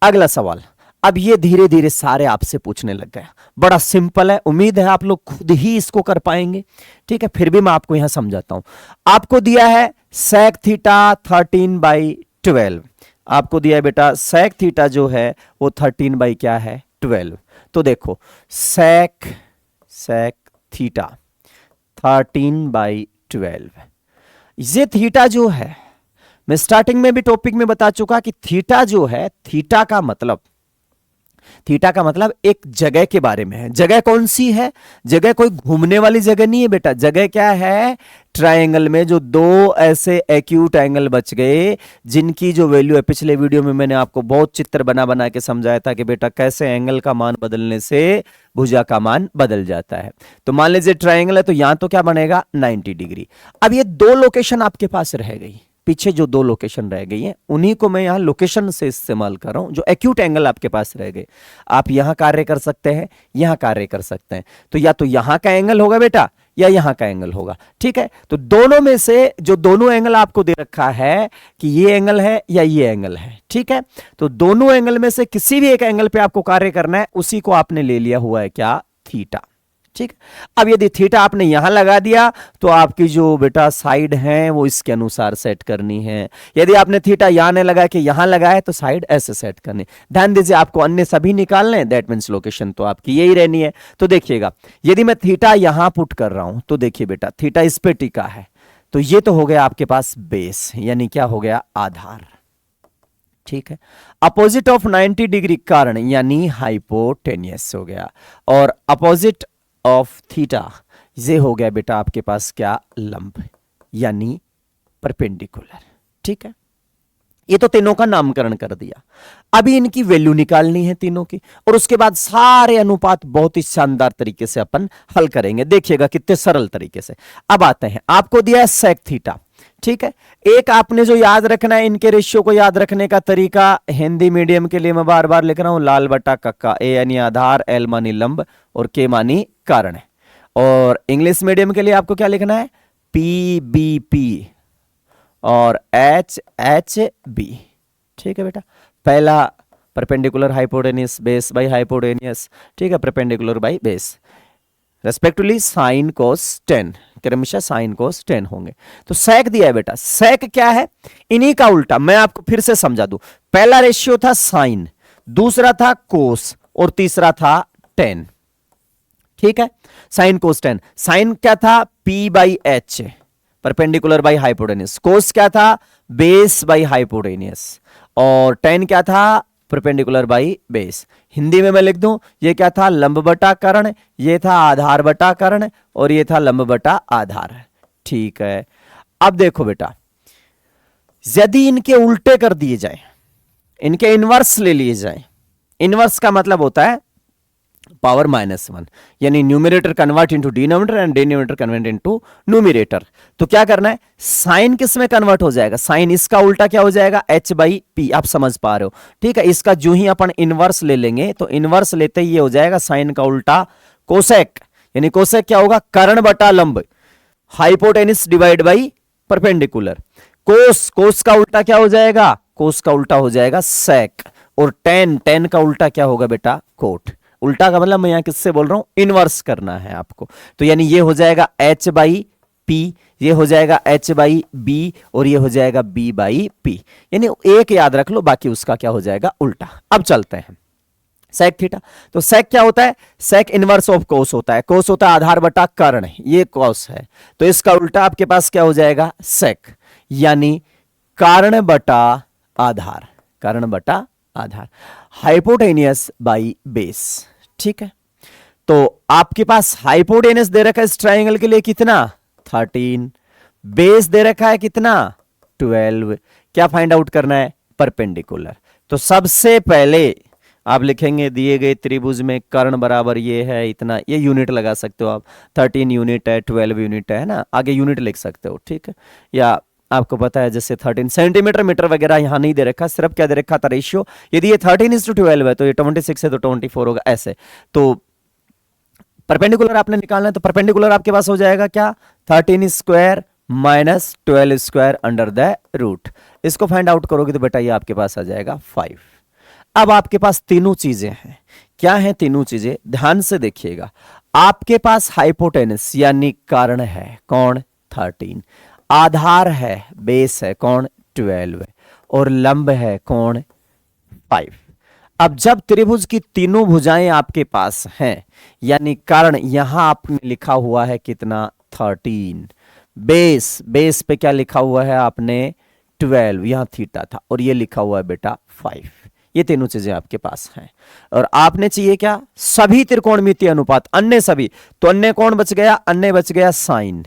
अगला सवाल। अब ये धीरे धीरे सारे आपसे पूछने लग गए, बड़ा सिंपल है, उम्मीद है आप लोग खुद ही इसको कर पाएंगे। ठीक है, फिर भी मैं आपको यहां समझाता हूं। आपको दिया है सेक थीटा 13/12, आपको दिया है बेटा सेक थीटा जो है वो 13 बाई क्या है 12। तो देखो सेक थीटा 13/12, ये थीटा जो है, मैं स्टार्टिंग में भी टॉपिक में बता चुका कि थीटा जो है, थीटा का मतलब एक जगह के बारे में है। जगह कौन सी है, जगह कोई घूमने वाली जगह नहीं है बेटा। जगह क्या है, ट्रायंगल में जो दो ऐसे एक्यूट एंगल बच गए जिनकी जो वैल्यू है, पिछले वीडियो में मैंने आपको बहुत चित्र बना बना के समझाया था कि बेटा कैसे एंगल का मान बदलने से भुजा का मान बदल जाता है। तो मान लीजिए ट्रायंगल है तो यहां तो क्या बनेगा 90 डिग्री। अब ये दो लोकेशन आपके पास रह गई, पीछे जो दो लोकेशन रह गई हैं उन्हीं को मैं यहां लोकेशन से इस्तेमाल कर रहा हूं। जो एक्यूट एंगल आपके पास रह गए, आप यहां कार्य कर सकते हैं, यहां कार्य कर सकते हैं। तो या तो यहां का एंगल होगा बेटा या यहां का एंगल होगा। ठीक है, तो दोनों में से जो दोनों एंगल आपको दे रखा है कि ये एंगल है या ये एंगल है। ठीक है, तो दोनों एंगल में से किसी भी एक एंगल पे आपको कार्य करना है, उसी को आपने ले लिया हुआ है क्या, थीटा। ठीक, अब यदि थीटा आपने यहां लगा दिया तो आपकी जो बेटा साइड है वो इसके अनुसार सेट करनी है। यदि आपने थीटा यहां ने लगा के यहां लगाए तो साइड ऐसे सेट करनी। ध्यान दीजिए, आपको अन्य सभी निकालने हैं, दैट मींस लोकेशन तो आपकी यही रहनी है। तो देखिएगा, यदि मैं थीटा यहां पुट कर रहा हूं तो देखिए बेटा थीटा इस पे टिका है, तो ये तो हो गया आपके पास बेस, यानी क्या हो गया, आधार। ठीक है, अपोजिट ऑफ 90 डिग्री कर्ण यानी हाइपोटेनियस हो गया, और अपोजिट ऑफ थीटा ये हो गया बेटा आपके पास क्या, लंब यानी परपेंडिकुलर। ठीक है, ये तो तीनों का नामकरण कर दिया। अभी इनकी वैल्यू निकालनी है तीनों की, और उसके बाद सारे अनुपात बहुत ही शानदार तरीके से अपन हल करेंगे। देखिएगा कितने सरल तरीके से। अब आते हैं, आपको दिया है सेक थीटा। ठीक है, एक आपने जो याद रखना है, इनके रेशियो को याद रखने का तरीका, हिंदी मीडियम के लिए मैं बार बार लिख रहा हूं, लाल बटा कक्का, ए यानी आधार, एल मानी लंब और के मानी कर्ण। और इंग्लिश मीडियम के लिए आपको क्या लिखना है, पी बी पी और एच एच बी। ठीक है बेटा, पहला perpendicular hypotenuse base by hypotenuse, ठीक है, perpendicular by base, respectively sign cos ten, क्रमशः साइन कोस 10 होंगे। तो सेक दिया है बेटा, सेक क्या है, इन्हीं का उल्टा। मैं आपको फिर से समझा दूं, पहला रेशियो था साइन, दूसरा था कोस और तीसरा था टेन। ठीक है, साइन कोस 10। साइन क्या था, P by H, perpendicular by hypotenuse. Cos क्या था, बेस बाई हाइपोटेनियस। और टेन क्या था, परपेंडिकुलर बाई बेस। हिंदी में मैं लिख दूं, ये क्या था, लंब बटा कर्ण, ये था आधार बटा कर्ण, और ये था लंब बटा आधार। ठीक है, अब देखो बेटा, यदि इनके उल्टे कर दिए जाए, इनके इनवर्स ले लिए जाए, इनवर्स का मतलब होता है पावर -1, यानी numerator convert into denominator and denominator convert into numerator. तो क्या करना है, साइन किस में कन्वर्ट हो जाएगा, साइन इसका उल्टा क्या हो जाएगा, h/p। आप समझ पा रहे हो, ठीक है। इसका जो ही अपन इनवर्स ले लेंगे तो इनवर्स लेते ही ये हो जाएगा साइन का उल्टा कोसेक, यानी कोसेक क्या होगा, कर्ण बटा लंब, हाइपोटेनिस डिवाइड बाई परपेंडिकुलर। कोस का उल्टा क्या हो जाएगा, कोस का उल्टा हो जाएगा सेक। और टेन का उल्टा क्या होगा बेटा, कोट। उल्टा का मतलब मैं यहां किससे बोल रहा हूं, इनवर्स करना है आपको। तो यानी ये हो जाएगा h/p, ये हो जाएगा h/b और ये हो जाएगा b/p। यानी एक याद रख लो, बाकी उसका क्या हो जाएगा, उल्टा। अब चलते हैं सेक थीटा। तो सेक क्या होता है, सेक इनवर्स ऑफ कोस होता है। कोस होता है आधार बटा कर्ण, ये कोस है, तो इसका उल्टा आपके पास क्या हो जाएगा, सेक, यानी कर्ण बटा आधार, कर्ण बटा आधार, हाइपोटेनियस बाई बेस। ठीक है, तो आपके पास हाइपोटेनियस दे रखा है इस ट्राइंगल के लिए कितना, 13, बेस दे रखा है कितना, 12। क्या फाइंड आउट करना है, परपेंडिकुलर। तो सबसे पहले आप लिखेंगे दिए गए त्रिभुज में कर्ण बराबर ये है इतना, ये यूनिट लगा सकते हो आप, 13 यूनिट है, 12 यूनिट है ना, आगे यूनिट लिख सकते हो, ठीक है। या आपको पता है जैसे 13 सेंटीमीटर मीटर वगैरह यहां नहीं दे रखा, सिर्फ क्या दे रखा था, रेशियो। यदि ये 13:12 है तो ये 26 है तो 24 होगा, ऐसे। तो परपेंडिकुलर आपने निकालना है, तो परपेंडिकुलर आपके पास हो जाएगा क्या, 13 square minus 12 square under the root. इसको फाइंड आउट करोगे तो बेटा ये आपके पास आ जाएगा 5। अब आपके पास तीनों चीजें हैं, क्या है तीनों चीजें, ध्यान से देखिएगा। आपके पास हाइपोटेनस यानी कारण है कौन, 13, आधार है बेस है कौन, 12, और लंब है कौन, 5। अब जब त्रिभुज की तीनों भुजाएं आपके पास हैं, यानी कारण यहां आपने लिखा हुआ है कितना, 13, बेस पे क्या लिखा हुआ है आपने, 12, यहां थीटा था, और ये लिखा हुआ है बेटा 5। ये तीनों चीजें आपके पास हैं, और आपने चाहिए क्या, सभी त्रिकोणमितीय अनुपात, अन्य सभी। तो अन्य कौन बच गया, अन्य बच गया साइन,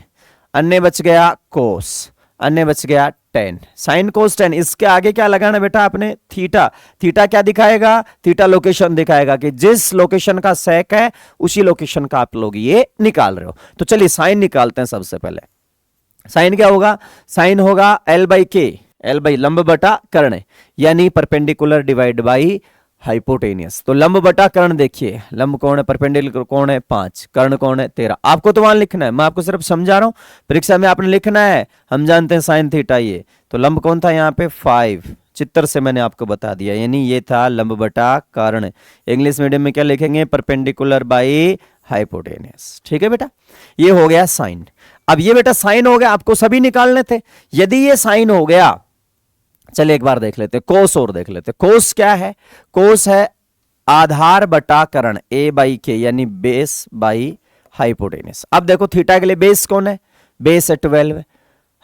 अन्य बच गया कोस, अन्य बच गया टेन, साइन कोस टेन। इसके आगे क्या लगाना बेटा आपने, थीटा। थीटा क्या दिखाएगा, थीटा लोकेशन दिखाएगा कि जिस लोकेशन का सेक है उसी लोकेशन का आप लोग ये निकाल रहे हो। तो चलिए साइन निकालते हैं सबसे पहले। साइन क्या होगा, साइन होगा L/K, L बाई लंब बटा कर्ण, यानी परपेंडिकुलर डिवाइड बाई हाइपोटेनियस। तो लंब बटा कर्ण देखिए, लंब कौन है, परपेंडिकुलर कौन है 5, कर्ण कौन है 13। आपको तो वहां लिखना है, मैं आपको सिर्फ समझा रहा हूं, परीक्षा में आपने लिखना है। हम जानते हैं साइन थीटा ये, तो लंब कौन था यहाँ पे 5, चित्र से मैंने आपको बता दिया, यानी ये था लंब बटा कर्ण। इंग्लिश मीडियम में क्या लिखेंगे, परपेंडिकुलर बाई हाइपोटेनियस। ठीक है बेटा, ये हो गया साइन। अब ये बेटा साइन हो गया, आपको सभी निकालने थे। यदि ये साइन हो गया, चलिए एक बार देख लेते, कोस और देख लेते। कोस क्या है, कोस है आधार बटा कर्ण, A/K, यानी बेस बाई हाइपोटेनियस। अब देखो थीटा के लिए बेस कौन है, बेस है 12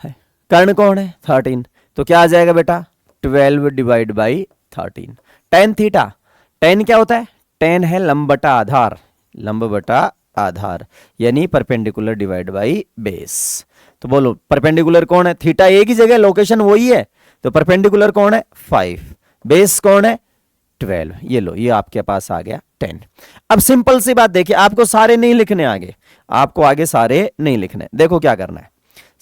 है, कर्ण कौन है 13, तो क्या आ जाएगा बेटा 12 divide by 13। Tan theta, ten क्या होता है, टेन है लंब बटा आधार, लंब बटा आधार, यानी परपेंडिकुलर डिवाइड बाई बेस। तो बोलो परपेंडिकुलर कौन है, थीटा एक ही जगह, लोकेशन वही है, तो परपेंडिकुलर कौन है 5, बेस कौन है 12। ये लो, ये आपके पास आ गया 10। अब सिंपल सी बात देखिए, आपको सारे नहीं लिखने आगे, आपको आगे सारे नहीं लिखने। देखो क्या करना है,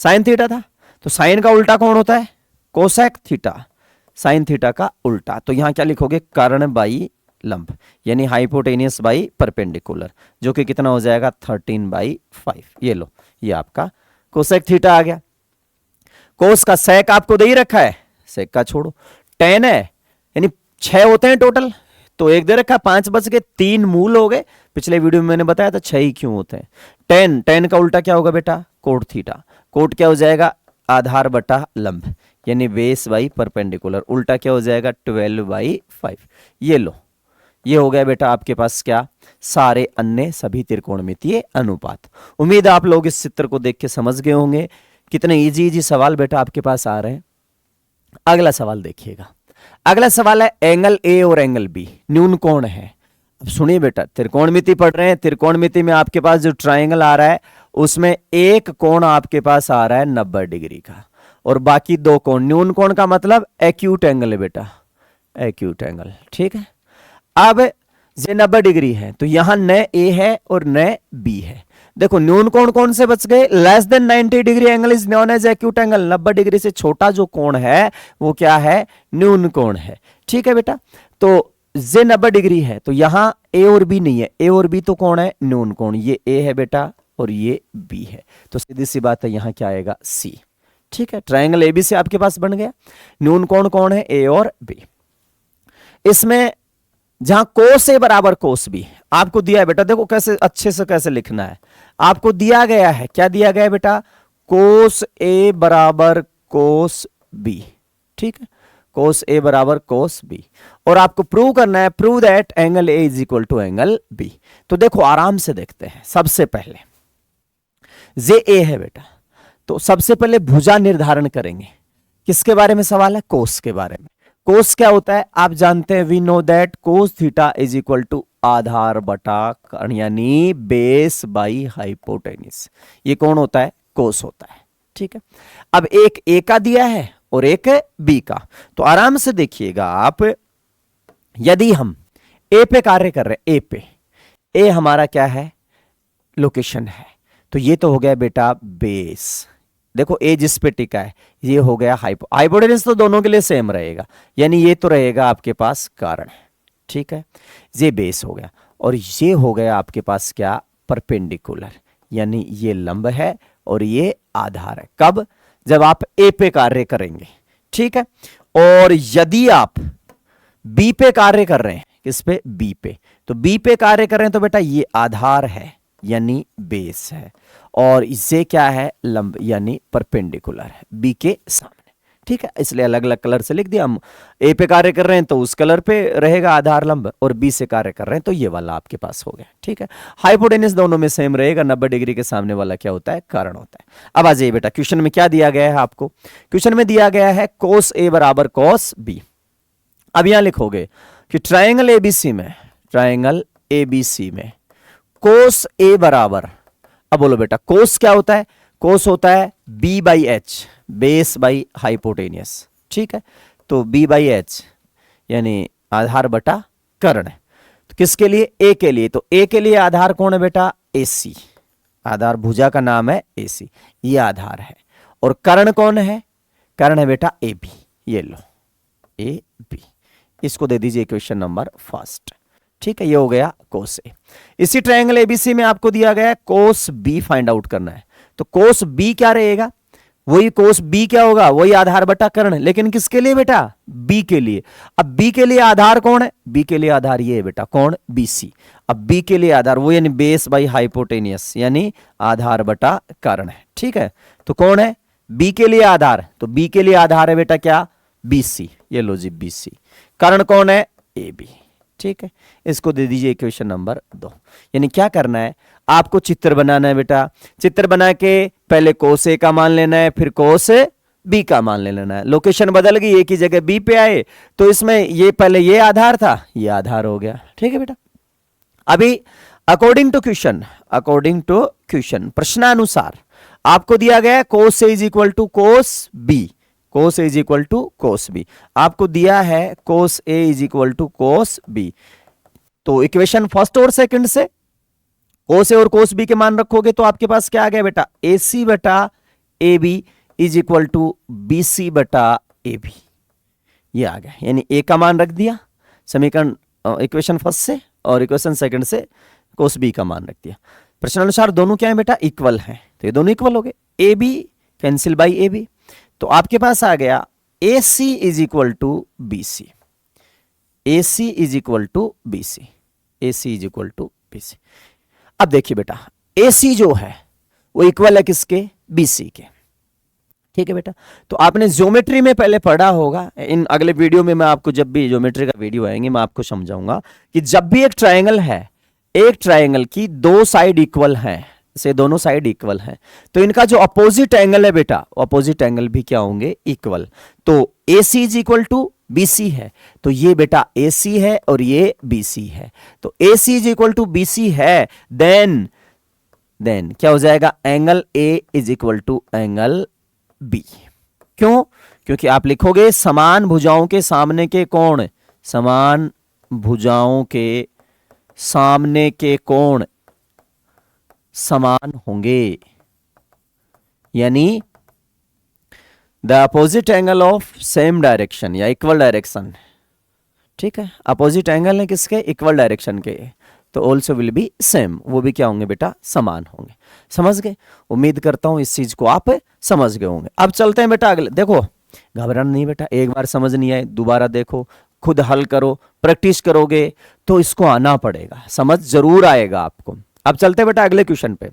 साइन थीटा था, तो साइन का उल्टा कौन होता है, कोसेक थीटा, साइन थीटा का उल्टा। तो यहां क्या लिखोगे, कर्ण बाई लंब, यानी हाइपोटेनियस बाई परपेंडिकुलर, जो कि कितना हो जाएगा 13/5। ये लो, ये आपका कोसेक थीटा आ गया। कोस का सेक आपको दे ही रखा है, सेक का छोड़ो, टेन है, यानी 6 होते हैं टोटल, तो एक दे रखा, 5 बच गए, 3 मूल हो गए। पिछले वीडियो में मैंने बताया था 6 ही क्यों होते हैं। टेन का उल्टा क्या होगा बेटा, कोट थीटा। कोट क्या हो जाएगा, आधार बटा लंब, यानी बेस बाई परपेंडिकुलर, उल्टा क्या हो जाएगा 12/5। ये लो, ये हो गया बेटा आपके पास क्या, सारे अन्य सभी त्रिकोणमितीय अनुपात। उम्मीद आप लोग इस चित्र को देख के समझ गए होंगे। कितने इजी सवाल बेटा आपके पास आ रहे हैं। अगला सवाल देखिएगा, अगला सवाल है एंगल ए और एंगल बी न्यून कोण है। अब सुनिए बेटा, त्रिकोणमिति पढ़ रहे हैं, त्रिकोणमिति में आपके पास जो ट्राइंगल आ रहा है उसमें एक कोण आपके पास आ रहा है 90 डिग्री का, और बाकी 2 कोण। न्यून कोण का मतलब एक्यूट एंगल है बेटा, एक्यूट एंगल, ठीक है। अब ये 90 डिग्री है तो यहां न ए है और न बी है। देखो न्यून कोण कौन से बच गए, less than 90 degree angle is known as acute angle. 90 degree से छोटा जो कोण है वो क्या है, न्यून कोण है। ठीक है बेटा, तो ये 90 डिग्री है तो यहां ए और बी नहीं है, ए और बी तो कौन है, न्यून कोण। ये ए है बेटा और ये बी है, तो सीधी सी बात है यहां क्या आएगा, सी। ठीक है, ट्रायंगल एबी से आपके पास बन गया। न्यून कोण कौन है, ए और बी। इसमें जहां कोस ए बराबर कोस बी आपको दिया है बेटा, देखो कैसे अच्छे से कैसे लिखना है। आपको दिया गया है, क्या दिया गया है बेटा, कोस ए बराबर कोस बी। ठीक है, कोस ए बराबर कोस बी, और आपको प्रूव करना है, prove that angle A is equal to angle B. तो देखो आराम से देखते हैं। सबसे पहले जे ए है बेटा, तो सबसे पहले भुजा निर्धारण करेंगे। किसके बारे में सवाल है, कोस के बारे में। कोस क्या होता है आप जानते हैं, we know that cos theta is equal to आधार बटा कर्ण, यानी बेस बाई हाइपोटेनिस। ये कौन होता है, कोस होता है। ठीक है, अब एक ए का दिया है और एक बी का, तो आराम से देखिएगा आप। यदि हम ए पे कार्य कर रहे हैं, ए पे, ए हमारा क्या है, लोकेशन है, तो ये तो हो गया बेटा बेस। देखो ए जिस पे टिका है ये हो गया हाइपोटेनस, तो दोनों के लिए सेम रहेगा, यानी ये तो रहेगा आपके पास कारण। ठीक है, ये बेस हो गया, और ये हो गया आपके पास क्या, परपेंडिकुलर, यानी ये लंब है और ये आधार है। कब, जब आप ए पे कार्य करेंगे। ठीक है, और यदि आप बी पे कार्य कर रहे हैं, किस पे, बी पे, तो बी पे कार्य कर रहे हैं तो बेटा ये आधार है यानी बेस है, और इससे क्या है, लंब यानी परपेंडिकुलर है बी के सामने। ठीक है, इसलिए अलग अलग कलर से लिख दिया। हम ए पे कार्य कर रहे हैं तो उस कलर पे रहेगा आधार लंब, और बी से कार्य कर रहे हैं तो ये वाला आपके पास हो गया। ठीक है, हाइपोटेनस दोनों में सेम रहेगा, 90 डिग्री के सामने वाला क्या होता है, कारण होता है। अब आ जाइए बेटा, क्वेश्चन में क्या दिया गया है आपको, क्वेश्चन में दिया गया है कोस ए बराबर कोस बी। अब यहां लिखोगे कि ट्राइंगल एबीसी में, ट्राइंगल एबीसी में कोस ए बराबर, अब बोलो बेटा कोस क्या होता है, कोस होता है B by H, base by hypotenuse. ठीक है, तो बी बाई एच यानी आधार बटा कर्ण। तो किसके लिए, ए के लिए, तो ए के लिए आधार कौन है बेटा, ए सी। आधार भुजा का नाम है ए सी, ये आधार है। और कर्ण कौन है, कर्ण है बेटा ए बी, ये लो ए बी, इसको दे दीजिए क्वेश्चन नंबर फर्स्ट। ठीक है, ये हो गया कोस ए। इसी ट्रायंगल एबीसी में आपको दिया गया है कोस बी फाइंड आउट करना है, तो कोस बी क्या रहेगा, वही कोस बी क्या होगा, वही आधार बटा कर्ण, लेकिन किसके लिए बेटा, बी के लिए। अब बी के लिए आधार कौन है, बी के लिए आधार ये है बेटा, कौन, बी सी। अब बी के लिए आधार वो यानी बेस बाई हाइपोटेनियस, यानी आधार बटा कर्ण है। ठीक है, तो कौन है, बी के लिए आधार, तो बी के लिए आधार है बेटा क्या, बी सी, ये लो जी बी सी। कर्ण कौन है, ए बी। ठीक है, इसको दे दीजिए इक्वेशन नंबर 2। यानी क्या करना है, आपको चित्र बनाना है बेटा, चित्र बना के पहले कोस ए का मान लेना है, फिर कोस बी का मान ले लेना है। लोकेशन बदल गई, ए की जगह बी पे आए, तो इसमें ये पहले ये आधार था, ये आधार हो गया। ठीक है बेटा, अभी according to question, according to question प्रश्नानुसार आपको दिया गया cos A is equal to cos B, cos A is equal to cos B. आपको दिया है cos A is equal to cos B, तो इक्वेशन फर्स्ट और सेकंड से कोस ए और कोस बी के मान रखोगे तो आपके पास क्या आ गया बेटा, ए सी बटा A B is equal to B C बटा ए बी, ये आ गया। यानी ए का मान रख दिया समीकरण इक्वेशन फर्स्ट से, और इक्वेशन सेकंड से कोस बी का मान रख दिया। प्रश्नानुसार दोनों क्या है बेटा, इक्वल हैं, तो ये दोनों इक्वल हो गए। A B cancel by A B, तो आपके पास आ गया A C is equal to B C, A C is equal to B C, A C is equal to B C. अब देखिए बेटा, ए सी जो है वो इक्वल है किसके, बी सी के। ठीक है बेटा, तो आपने ज्योमेट्री में पहले पढ़ा होगा, इन अगले वीडियो में मैं आपको जब भी ज्योमेट्री का वीडियो आएंगे मैं आपको समझाऊंगा कि जब भी एक ट्रायंगल है, एक ट्रायंगल की दो साइड इक्वल हैं, से दोनों साइड इक्वल हैं, तो इनका जो अपोजिट एंगल है बेटा, अपोजिट एंगल भी क्या होंगे, इक्वल। तो A C is equal to B C है, तो ये बेटा ए सी है और ये बी सी है, तो A C is equal to B C है, देन क्या हो जाएगा, angle A is equal to angle B. क्यों, क्योंकि आप लिखोगे समान भुजाओं के सामने के कोण, समान भुजाओं के सामने के कोण समान होंगे, यानी the opposite angle of same direction या इक्वल डायरेक्शन, ठीक है, अपोजिट एंगल है किसके, इक्वल डायरेक्शन के, तो ऑल्सो विल बी सेम, वो भी क्या होंगे बेटा, समान होंगे। समझ गए? उम्मीद करता हूं इस चीज को आप समझ गए होंगे। अब चलते हैं बेटा अगले, देखो घबराना नहीं बेटा, एक बार समझ नहीं आए दोबारा देखो, खुद हल करो, प्रैक्टिस करोगे तो इसको आना पड़ेगा, समझ जरूर आएगा आपको। अब चलते हैं बेटा अगले क्वेश्चन पे,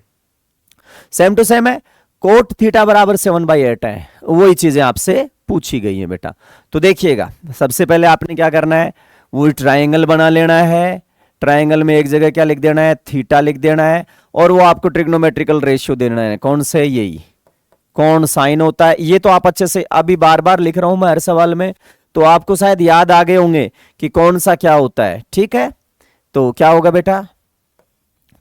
सेम टू सेम है, कोट थीटा बराबर 7/8 है, वही चीजें आपसे पूछी गई है बेटा। तो देखिएगा सबसे पहले आपने क्या करना है, वो ट्रायंगल बना लेना है, ट्रायंगल में एक जगह क्या लिख देना है, थीटा लिख देना है, और वो आपको ट्रिग्नोमेट्रिकल रेशियो देना है, कौन से, यही कौन साइन होता है, ये तो आप अच्छे से अभी बार बार लिख रहा हूं मैं हर सवाल में, तो आपको शायद याद आ गए होंगे कि कौन सा क्या होता है, ठीक है। तो क्या होगा बेटा,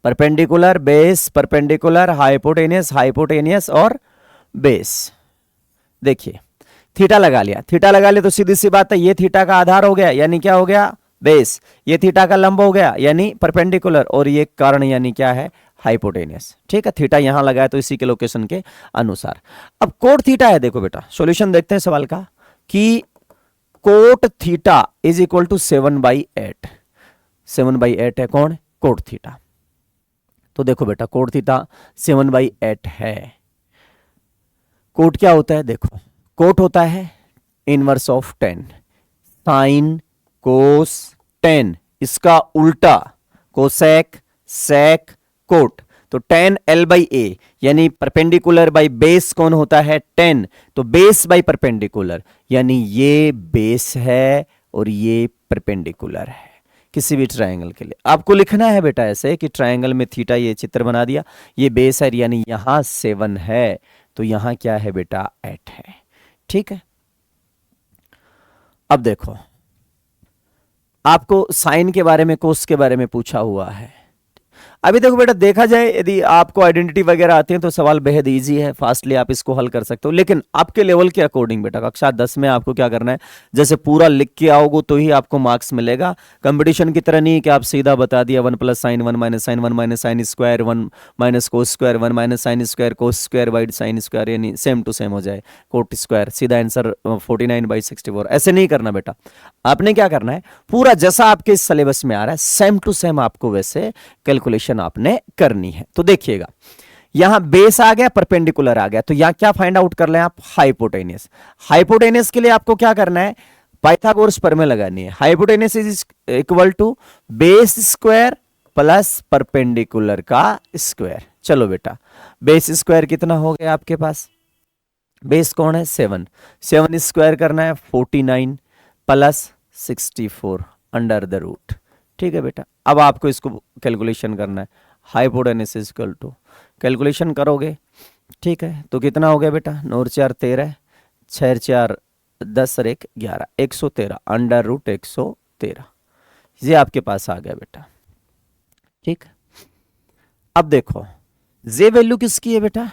perpendicular, base, perpendicular, hypotenuse, hypotenuse और बेस। देखिए थीटा लगा लिया, थीटा लगा लिया तो सीधी सी बात है, ये थीटा का आधार हो गया यानी क्या हो गया, बेस, ये थीटा का लंब हो गया यानी परपेंडिकुलर, और ये कर्ण यानी क्या है, हाइपोटेनियस, ठीक है। थीटा यहां लगाया तो इसी के लोकेशन के अनुसार। अब कोट थीटा है, देखो बेटा सॉल्यूशन देखते हैं सवाल का, कि cot theta is equal to 7/8, 7/8 है कौन, कोट थीटा। तो देखो बेटा कोट थीटा 7/8 है, कोट क्या होता है, देखो कोट होता है इनवर्स ऑफ 10, साइन कोस 10, इसका उल्टा कोसेक सेक कोट, तो 10 L/A यानी परपेंडिकुलर बाई बेस कौन होता है, 10, तो बेस बाई परपेंडिकुलर, यानी ये बेस है और ये परपेंडिकुलर है किसी भी ट्रायंगल के लिए। आपको लिखना है बेटा ऐसे कि ट्रायंगल में थीटा, ये चित्र बना दिया, ये बेस है यानी यहां 7 है, तो यहां क्या है बेटा 8 है, ठीक है। अब देखो आपको साइन के बारे में, कोस के बारे में पूछा हुआ है। अभी देखो बेटा देखा जाए यदि आपको आइडेंटिटी वगैरह आती है तो सवाल बेहद इजी है, फास्टली आप इसको हल कर सकते हो, लेकिन आपके लेवल के अकॉर्डिंग बेटा कक्षा 10 में आपको क्या करना है, जैसे पूरा लिख के आओगे तो ही आपको मार्क्स मिलेगा। कंपटीशन की तरह नहीं कि आप सीधा बता दिया 1 + sin 1 - sin 1 - sin square 1 - cos square 1 - sin square cos square by sin square, यानी सेम टू सेम हो जाए कोट स्क्वायर, सीधा आंसर 49/64, ऐसे नहीं करना बेटा। आपने क्या करना है, पूरा जैसा आपके इस सिलेबस में आ रहा है सेम टू सेम आपको वैसे कैलकुलेशन आपने करनी है। तो देखिएगा यहां बेस आ गया, परपेंडिकुलर आ गया, तो यहां क्या फाइंड आउट कर लें आप, हाइपोटेनियस। हाइपोटेनियस के लिए आपको क्या करना है, पाइथागोरस प्रमेय लगानी है। Hypotenuse is equal to base square plus perpendicular का स्क्वायर। चलो बेटा बेस स्क्वायर कितना हो गया आपके पास, बेस कौन है 7, 7 स्क्वायर करना है 49 प्लस 64 अंडर द रूट, ठीक है बेटा। अब आपको इसको कैलकुलेशन करना है, hypotenuse is equal to, calculation करोगे ठीक है, तो कितना हो गया बेटा, 9 × 4 13, 6 × 4 10 और 1 11, 113 अंडर रूट 113, ये आपके पास आ गया बेटा, ठीक। अब देखो ये वैल्यू किसकी है बेटा,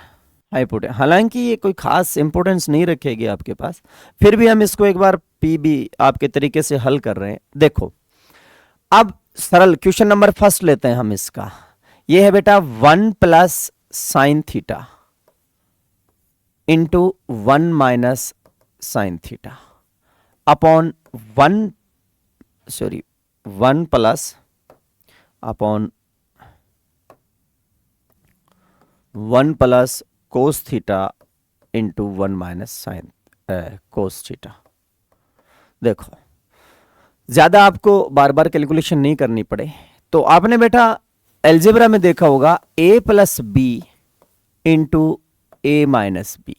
हाइपोटेनियस, हालांकि ये कोई खास इंपोर्टेंस नहीं रखेगी आपके पास, फिर भी हम इसको एक बार पीबी आपके तरीके से हल कर रहे हैं। देखो अब सरल क्वेश्चन नंबर फर्स्ट लेते हैं हम इसका, ये है बेटा 1 + sin theta into 1 - sin theta upon 1 + upon 1 + cos theta into 1 - sin cos theta. देखो ज्यादा आपको बार बार कैलकुलेशन नहीं करनी पड़े, तो आपने बेटा एल्जेब्रा में देखा होगा a + b into a - b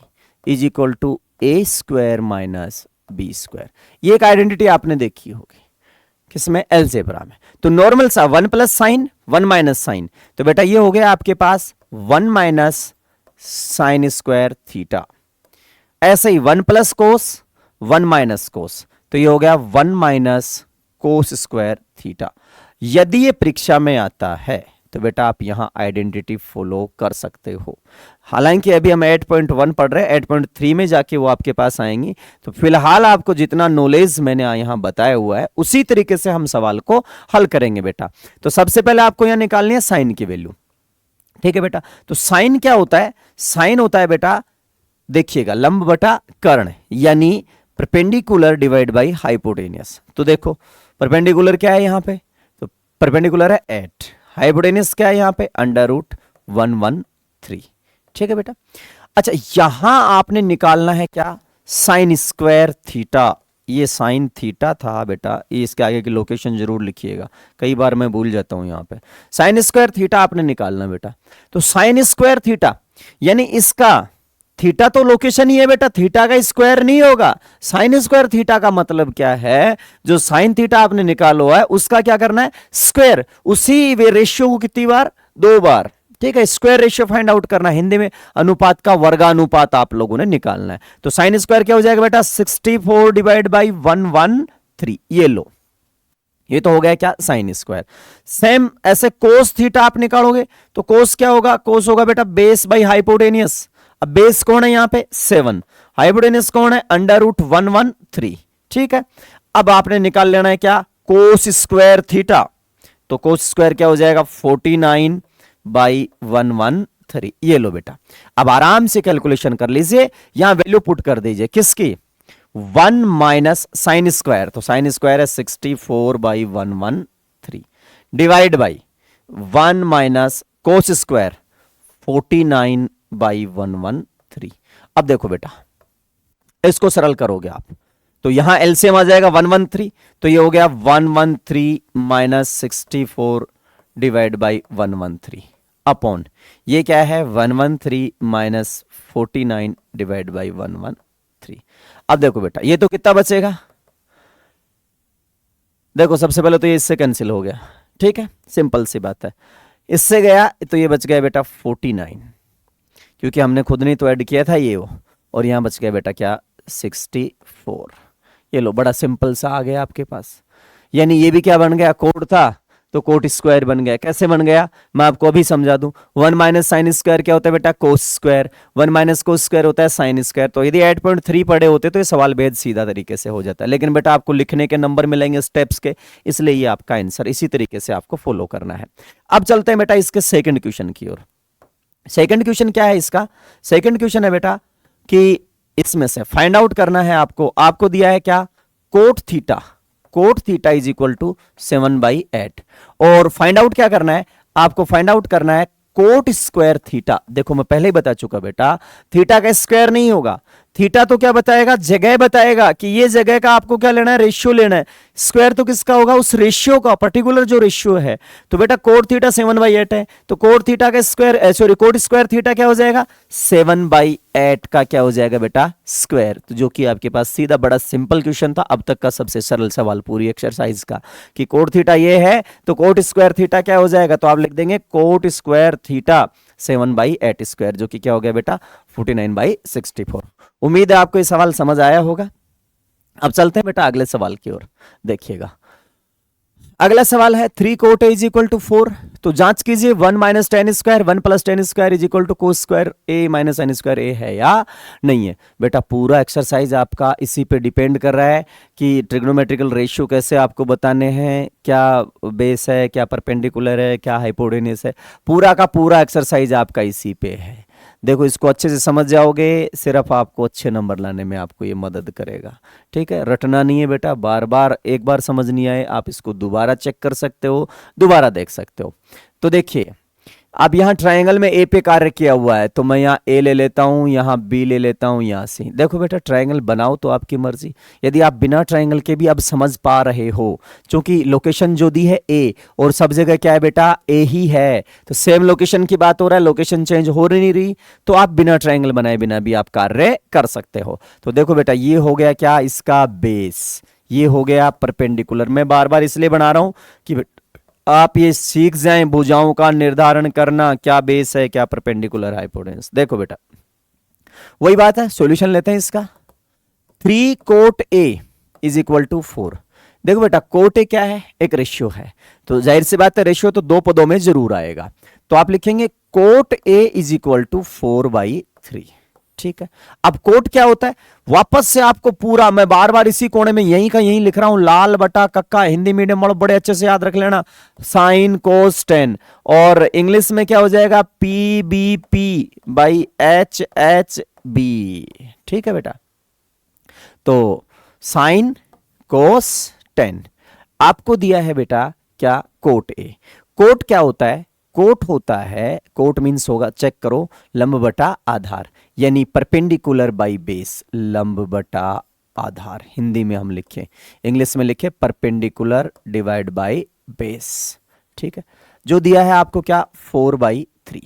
is equal to a² - b², ये एक आइडेंटिटी आपने देखी होगी किसमें, एल्जेब्रा में। तो नॉर्मल सा 1 + sin 1 - sin, तो बेटा ये हो गया आपके पास 1 - sin² थीटा, ऐसे ही 1 + cos 1 - cos, तो ये हो गया 1 - cos² थीटा। यदि ये परीक्षा में आता है तो बेटा आप यहाँ आइडेंटिटी फॉलो कर सकते हो। हालांकि अभी हम 8.1 पढ़ रहे हैं, 8.3 में जाके वो आपके पास आएंगी। तो फिलहाल आपको जितना नॉलेज मैंने यहाँ बताया हुआ है उसी तरीके से हम सवाल को हल करेंगे बेटा। तो सबसे पहले आपको यहाँ निकालनी है साइन की वैल्यू, ठीक है बेटा। तो साइन क्या होता है? साइन होता है बेटा, देखिएगा, लंब बटा कर्ण, यानी परपेंडिकुलर डिवाइड बाई हाइपोटेनियस। तो देखो परपेंडिकुलर क्या है यहाँ पे? तो परपेंडिकुलर है 8, हाइपोटेनियस क्या है यहाँ पे? √113, ठीक है बेटा। अच्छा, यहां आपने निकालना है क्या? Sine square theta. ये साइन थीटा था बेटा, ये इसके आगे की लोकेशन जरूर लिखिएगा, कई बार मैं भूल जाता हूं। यहाँ पे साइन स्क्वायर थीटा आपने निकालना बेटा। तो साइन स्क्वायर थीटा यानी इसका थीटा तो लोकेशन ही है बेटा, थीटा का स्क्वायर नहीं होगा। साइन स्क्वायर थीटा का मतलब क्या है? जो साइन थीटा आपने निकालो है उसका क्या करना है? स्क्वायर। उसी वे रेशियो को कितनी बार? 2 बार, ठीक है। स्क्वायर रेशियो फाइंड आउट करना, हिंदी में अनुपात का वर्गानुपात आप लोगों ने निकालना है। तो साइन स्क्वायर क्या हो जाएगा बेटा? 64 डिवाइड बाई 113। ये लो, ये तो हो गया क्या? Sine square. सेम ऐसे कोस थीटा आप निकालोगे तो कोस क्या होगा? कोस होगा बेटा बेस बाई हाइपोटेनियस। अब बेस कौन है यहाँ पे? 7, हाइपोटेनियस कौन है? √113, ठीक है। अब आपने निकाल लेना है क्या? Cos square theta. तो कोस स्क्वायर क्या हो जाएगा? 49/113। ये लो बेटा, अब आराम से कैलकुलेशन कर लीजिए, यहां वैल्यू पुट कर दीजिए किसकी? 1 माइनस साइन स्क्वायर, तो साइन स्क्वायर है 64/113 divide by 1 minus cos square 49/113। अब देखो बेटा, इसको सरल करोगे आप तो यहां एलसीएम आ जाएगा 113, तो ये हो गया 113 माइनस 64 डिवाइड बाई 113 अपॉन ये क्या है? 113 माइनस 49 डिवाइड बाई 113। अब देखो बेटा, ये तो कितना बचेगा? देखो सबसे पहले तो ये इससे कैंसिल हो गया, ठीक है, सिंपल सी बात है। इससे गया तो ये बच गया बेटा 49, क्योंकि हमने खुद नहीं तो ऐड किया था ये वो, और यहां बच गया बेटा क्या? 64। ये लो, बड़ा सिंपल सा आ गया आपके पास। यानी ये भी क्या बन गया? कोट था तो कोट स्क्वायर बन गया। कैसे बन गया मैं आपको अभी समझा दूं। 1 माइनस साइन स्क्वायर क्या होता है बेटा? Cos square. 1 minus cos square होता है साइन स्क्वायर। तो यदि 8.3 पढ़े होते तो ये सवाल बेहद सीधा तरीके से हो जाता है, लेकिन बेटा आपको लिखने के नंबर मिलेंगे स्टेप्स के, इसलिए ये आपका आंसर इसी तरीके से आपको फॉलो करना है। अब चलते हैं बेटा इसके सेकंड क्वेश्चन की ओर। सेकंड क्वेश्चन क्या है इसका? सेकंड क्वेश्चन है बेटा कि इसमें से फाइंड आउट करना है आपको दिया है क्या? Cot theta, cot theta is equal to 7/8। और फाइंड आउट क्या करना है आपको? फाइंड आउट करना है कोट स्क्वायर थीटा। देखो मैं पहले ही बता चुका बेटा, थीटा का स्क्वायर नहीं होगा। थीटा तो क्या बताएगा? जगह बताएगा कि ये जगह का आपको क्या लेना है? रेशियो लेना है। स्क्वायर तो किसका होगा? उस रेशियो का, पर्टिकुलर जो रेशियो है। तो बेटा कोट थीटा 7/8 है, तो कोट थीटा का square, sorry coat square theta क्या हो जाएगा? 7/8 का क्या हो जाएगा बेटा? स्क्वायर। तो जो कि आपके पास सीधा बड़ा सिंपल क्वेश्चन था, अब तक का सबसे सरल सवाल पूरी एक्सरसाइज का, कि कोट थीटा ये है तो कोट स्क्वायर थीटा क्या हो जाएगा? तो आप लिख देंगे कोट स्क्वायर थीटा 7/8 स्क्वायर, जो कि क्या हो गया बेटा? 49/64। उम्मीद है आपको ये सवाल समझ आया होगा। अब चलते हैं बेटा अगले सवाल की ओर। देखिएगा अगला सवाल है 3 cot A is equal to 4। तो जांच कीजिए 1 minus tan square 1 plus tan square is equal to cos square A minus sine square A है या नहीं है। बेटा पूरा एक्सरसाइज आपका इसी पे डिपेंड कर रहा है कि ट्रिग्नोमेट्रिकल रेशियो कैसे आपको बताने हैं, क्या बेस है, क्या परपेंडिकुलर है, क्या हाइपोटेन्यूस है। पूरा का पूरा एक्सरसाइज आपका इसी पे है। देखो इसको अच्छे से समझ जाओगे, सिर्फ आपको अच्छे नंबर लाने में आपको ये मदद करेगा। ठीक है, रटना नहीं है बेटा, बार बार, एक बार समझ नहीं आए आप इसको दोबारा चेक कर सकते हो, दोबारा देख सकते हो। तो देखिए अब यहाँ ट्रायंगल में ए पे कार्य किया हुआ है, तो मैं यहाँ ए ले लेता हूँ, यहाँ बी ले लेता हूँ, यहाँ सी। देखो बेटा ट्रायंगल बनाओ तो आपकी मर्जी, यदि आप बिना ट्रायंगल के भी अब समझ पा रहे हो, क्योंकि लोकेशन जो दी है ए और सब जगह क्या है बेटा? ए ही है। तो सेम लोकेशन की बात हो रहा है, लोकेशन चेंज हो नहीं रही, तो आप बिना ट्रायंगल बनाए बिना भी आप कार्य कर सकते हो। तो देखो बेटा ये हो गया क्या? इसका बेस, ये हो गया परपेंडिकुलर। मैं बार बार इसलिए बना रहा हूं कि आप ये सीख जाएं भुजाओं का निर्धारण करना, क्या बेस है, क्या परपेंडिकुलर हाइपोटेन्यूस। देखो बेटा वही बात है, सॉल्यूशन लेते हैं इसका। 3 cot A is equal to 4। देखो बेटा कोट ए क्या है, एक रेशियो है, तो जाहिर सी बात है रेशियो तो दो पदों में जरूर आएगा, तो आप लिखेंगे cot A is equal to 4/3। ठीक है, अब कोट क्या होता है, वापस से आपको पूरा, मैं बार बार इसी कोने में यहीं का यहीं लिख रहा हूं, लाल बटा कक्का, हिंदी मीडियम वालों बड़े अच्छे से याद रख लेना, साइन कोस टेन, और इंग्लिश में क्या हो जाएगा, P B P by H H B. ठीक है बेटा, तो साइन कोस टेन आपको दिया है बेटा क्या, कोट ए। कोट क्या होता है, कोट होता है, कोट मीन्स होगा, चेक करो, लंब बटा आधार, यानी परपेंडिकुलर बाई बेस, लंब बटा आधार, हिंदी में हम लिखे, इंग्लिश में लिखे परपेंडिकुलर डिवाइड बाई बेस। ठीक है, जो दिया है आपको क्या, 4/3।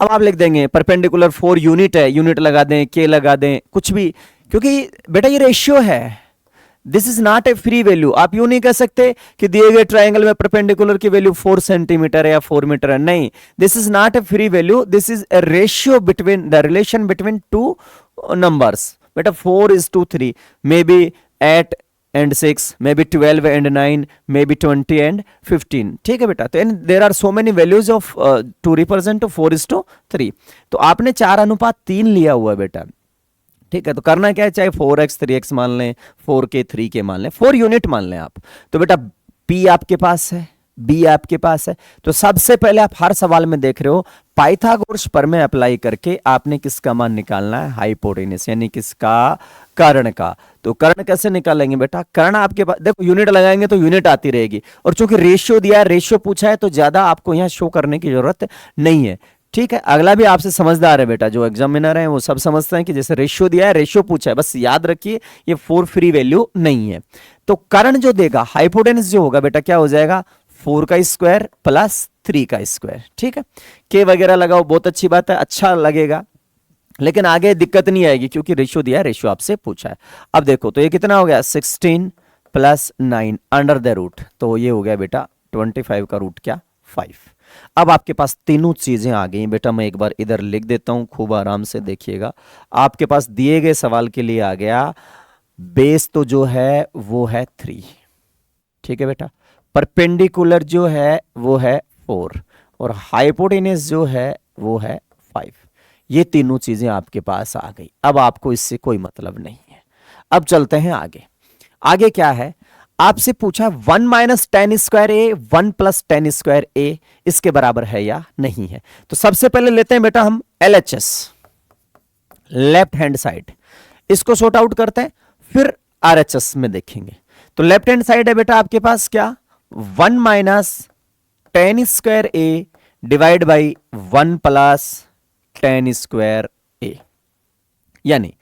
अब आप लिख देंगे परपेंडिकुलर 4 यूनिट है, यूनिट लगा दें, के लगा दें, कुछ भी, क्योंकि बेटा ये रेशियो है, this is not a free value. आप यूं नहीं कह सकते कि दिए गए ट्रायंगल में परपेंडिकुलर की वैल्यू 4 सेंटीमीटर है या 4 मीटर है, नहीं, this is not a free value, this is a ratio between the relation between two numbers. बेटा 4:3, may be 8 and 6, maybe 12 and 9, maybe 20 and 15। ठीक है बेटा, तो there are so many values of to represent 4:3, तो आपने 4:3 लिया हुआ है बेटा। ठीक है, तो करना क्या है, चाहे 4x 3x मान लें, 4k 3k मान लें, 4 यूनिट मान लें आप, तो बेटा p आपके पास है, b आपके पास है, तो सबसे पहले आप हर सवाल में देख रहे हो पाइथागोरस प्रमेय अप्लाई करके आपने किसका मान निकालना है, हाइपोटेनस, यानी किसका, कर्ण का। तो कर्ण कैसे निकालेंगे बेटा, कर्ण आपके पास, देखो यूनिट लगाएंगे तो यूनिट आती रहेगी, और चूंकि रेशियो दिया है, रेशियो पूछा है, तो ज्यादा आपको यहां शो करने की जरूरत नहीं है। ठीक है, अगला भी आपसे समझदार है बेटा, जो एग्जामिनर है वो सब समझते हैं कि जैसे रेशियो दिया है, रेशियो पूछा है, बस याद रखिए ये 4 फ्री वैल्यू नहीं है। तो कर्ण जो देगा, हाइपोटेनस जो होगा बेटा, क्या हो जाएगा, 4 का स्क्वायर प्लस 3 का स्क्वायर। ठीक है, के वगैरह लगाओ, बहुत अच्छी बात है, अच्छा लगेगा, लेकिन आगे दिक्कत नहीं आएगी क्योंकि रेशियो दिया है, रेशियो आपसे पूछा है। अब देखो तो ये कितना हो गया, 16 प्लस 9 अंडर द रूट, तो ये हो गया बेटा 25 का रूट क्या, 5। अब आपके पास तीनों चीजें आ गई बेटा, मैं एक बार इधर लिख देता हूं, खूब आराम से देखिएगा। आपके पास दिए गए सवाल के लिए आ गया, बेस तो जो है वो है 3। ठीक है बेटा, परपेंडिकुलर जो है वो है 4, और हाइपोटेनस जो है वो है 5। ये तीनों चीजें आपके पास आ गई, अब आपको इससे कोई मतलब नहीं है। अब चलते हैं आगे। आगे क्या है, आपसे पूछा 1 माइनस टेन स्क्वायर ए 1 प्लस टेन स्क्वायर ए इसके बराबर है या नहीं है। तो सबसे पहले लेते हैं बेटा हम LHS, लेफ्ट हैंड साइड, इसको सॉर्ट आउट करते हैं, फिर RHS में देखेंगे। तो लेफ्ट हैंड साइड है बेटा आपके पास क्या, 1 minus tan square A divide by 1 plus tan square A, यानी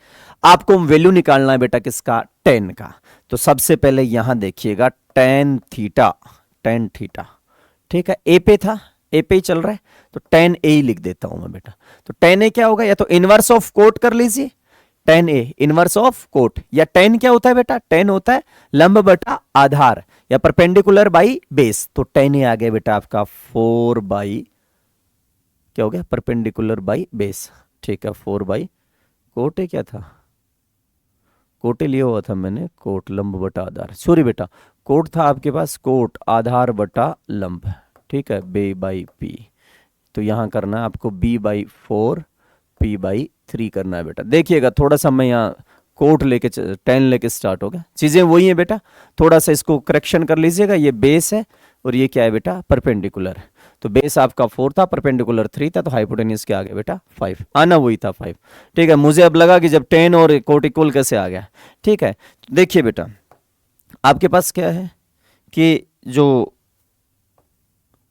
आपको वैल्यू निकालना है बेटा किसका, टेन का। तो सबसे पहले यहां देखिएगा टेन थीटा, टेन थीटा, ठीक है, ए पे था, ए पे ही चल रहा है, तो टेन ए ही लिख देता हूं मैं बेटा। तो टेन ए क्या होगा, या तो इनवर्स ऑफ कोट कर लीजिए, tan A inverse of cot, या टेन क्या होता है बेटा, टेन होता है लंब बटा आधार या परपेंडिकुलर बाई बेस। तो टेन ए आ गया बेटा आपका 4 बाई क्या हो गया, परपेंडिकुलर बाई बेस। ठीक है, 4 बाई कोट ए क्या था, कोटे लिया हुआ था मैंने, कोट लंब बटा आधार, सॉरी बेटा कोट था आपके पास, कोट आधार बटा लंब। ठीक है, बे बाई पी, तो यहां करना है आपको b/4 p/3 करना है बेटा। देखिएगा थोड़ा सा मैं यहाँ कोट लेके 10 लेके स्टार्ट हो गया, चीजें वही है बेटा, थोड़ा सा इसको करेक्शन कर लीजिएगा। ये बेस है और ये क्या है बेटा, परपेंडिकुलर। तो बेस आपका 4 था, परपेंडिकुलर 3 था, तो हाइपोटेन्यूज क्या आ गया बेटा 5, आना वही था 5। ठीक है, मुझे अब लगा कि जब 10 और कोट इक्वल कैसे आ गया। ठीक है, तो देखिए बेटा आपके पास क्या है कि जो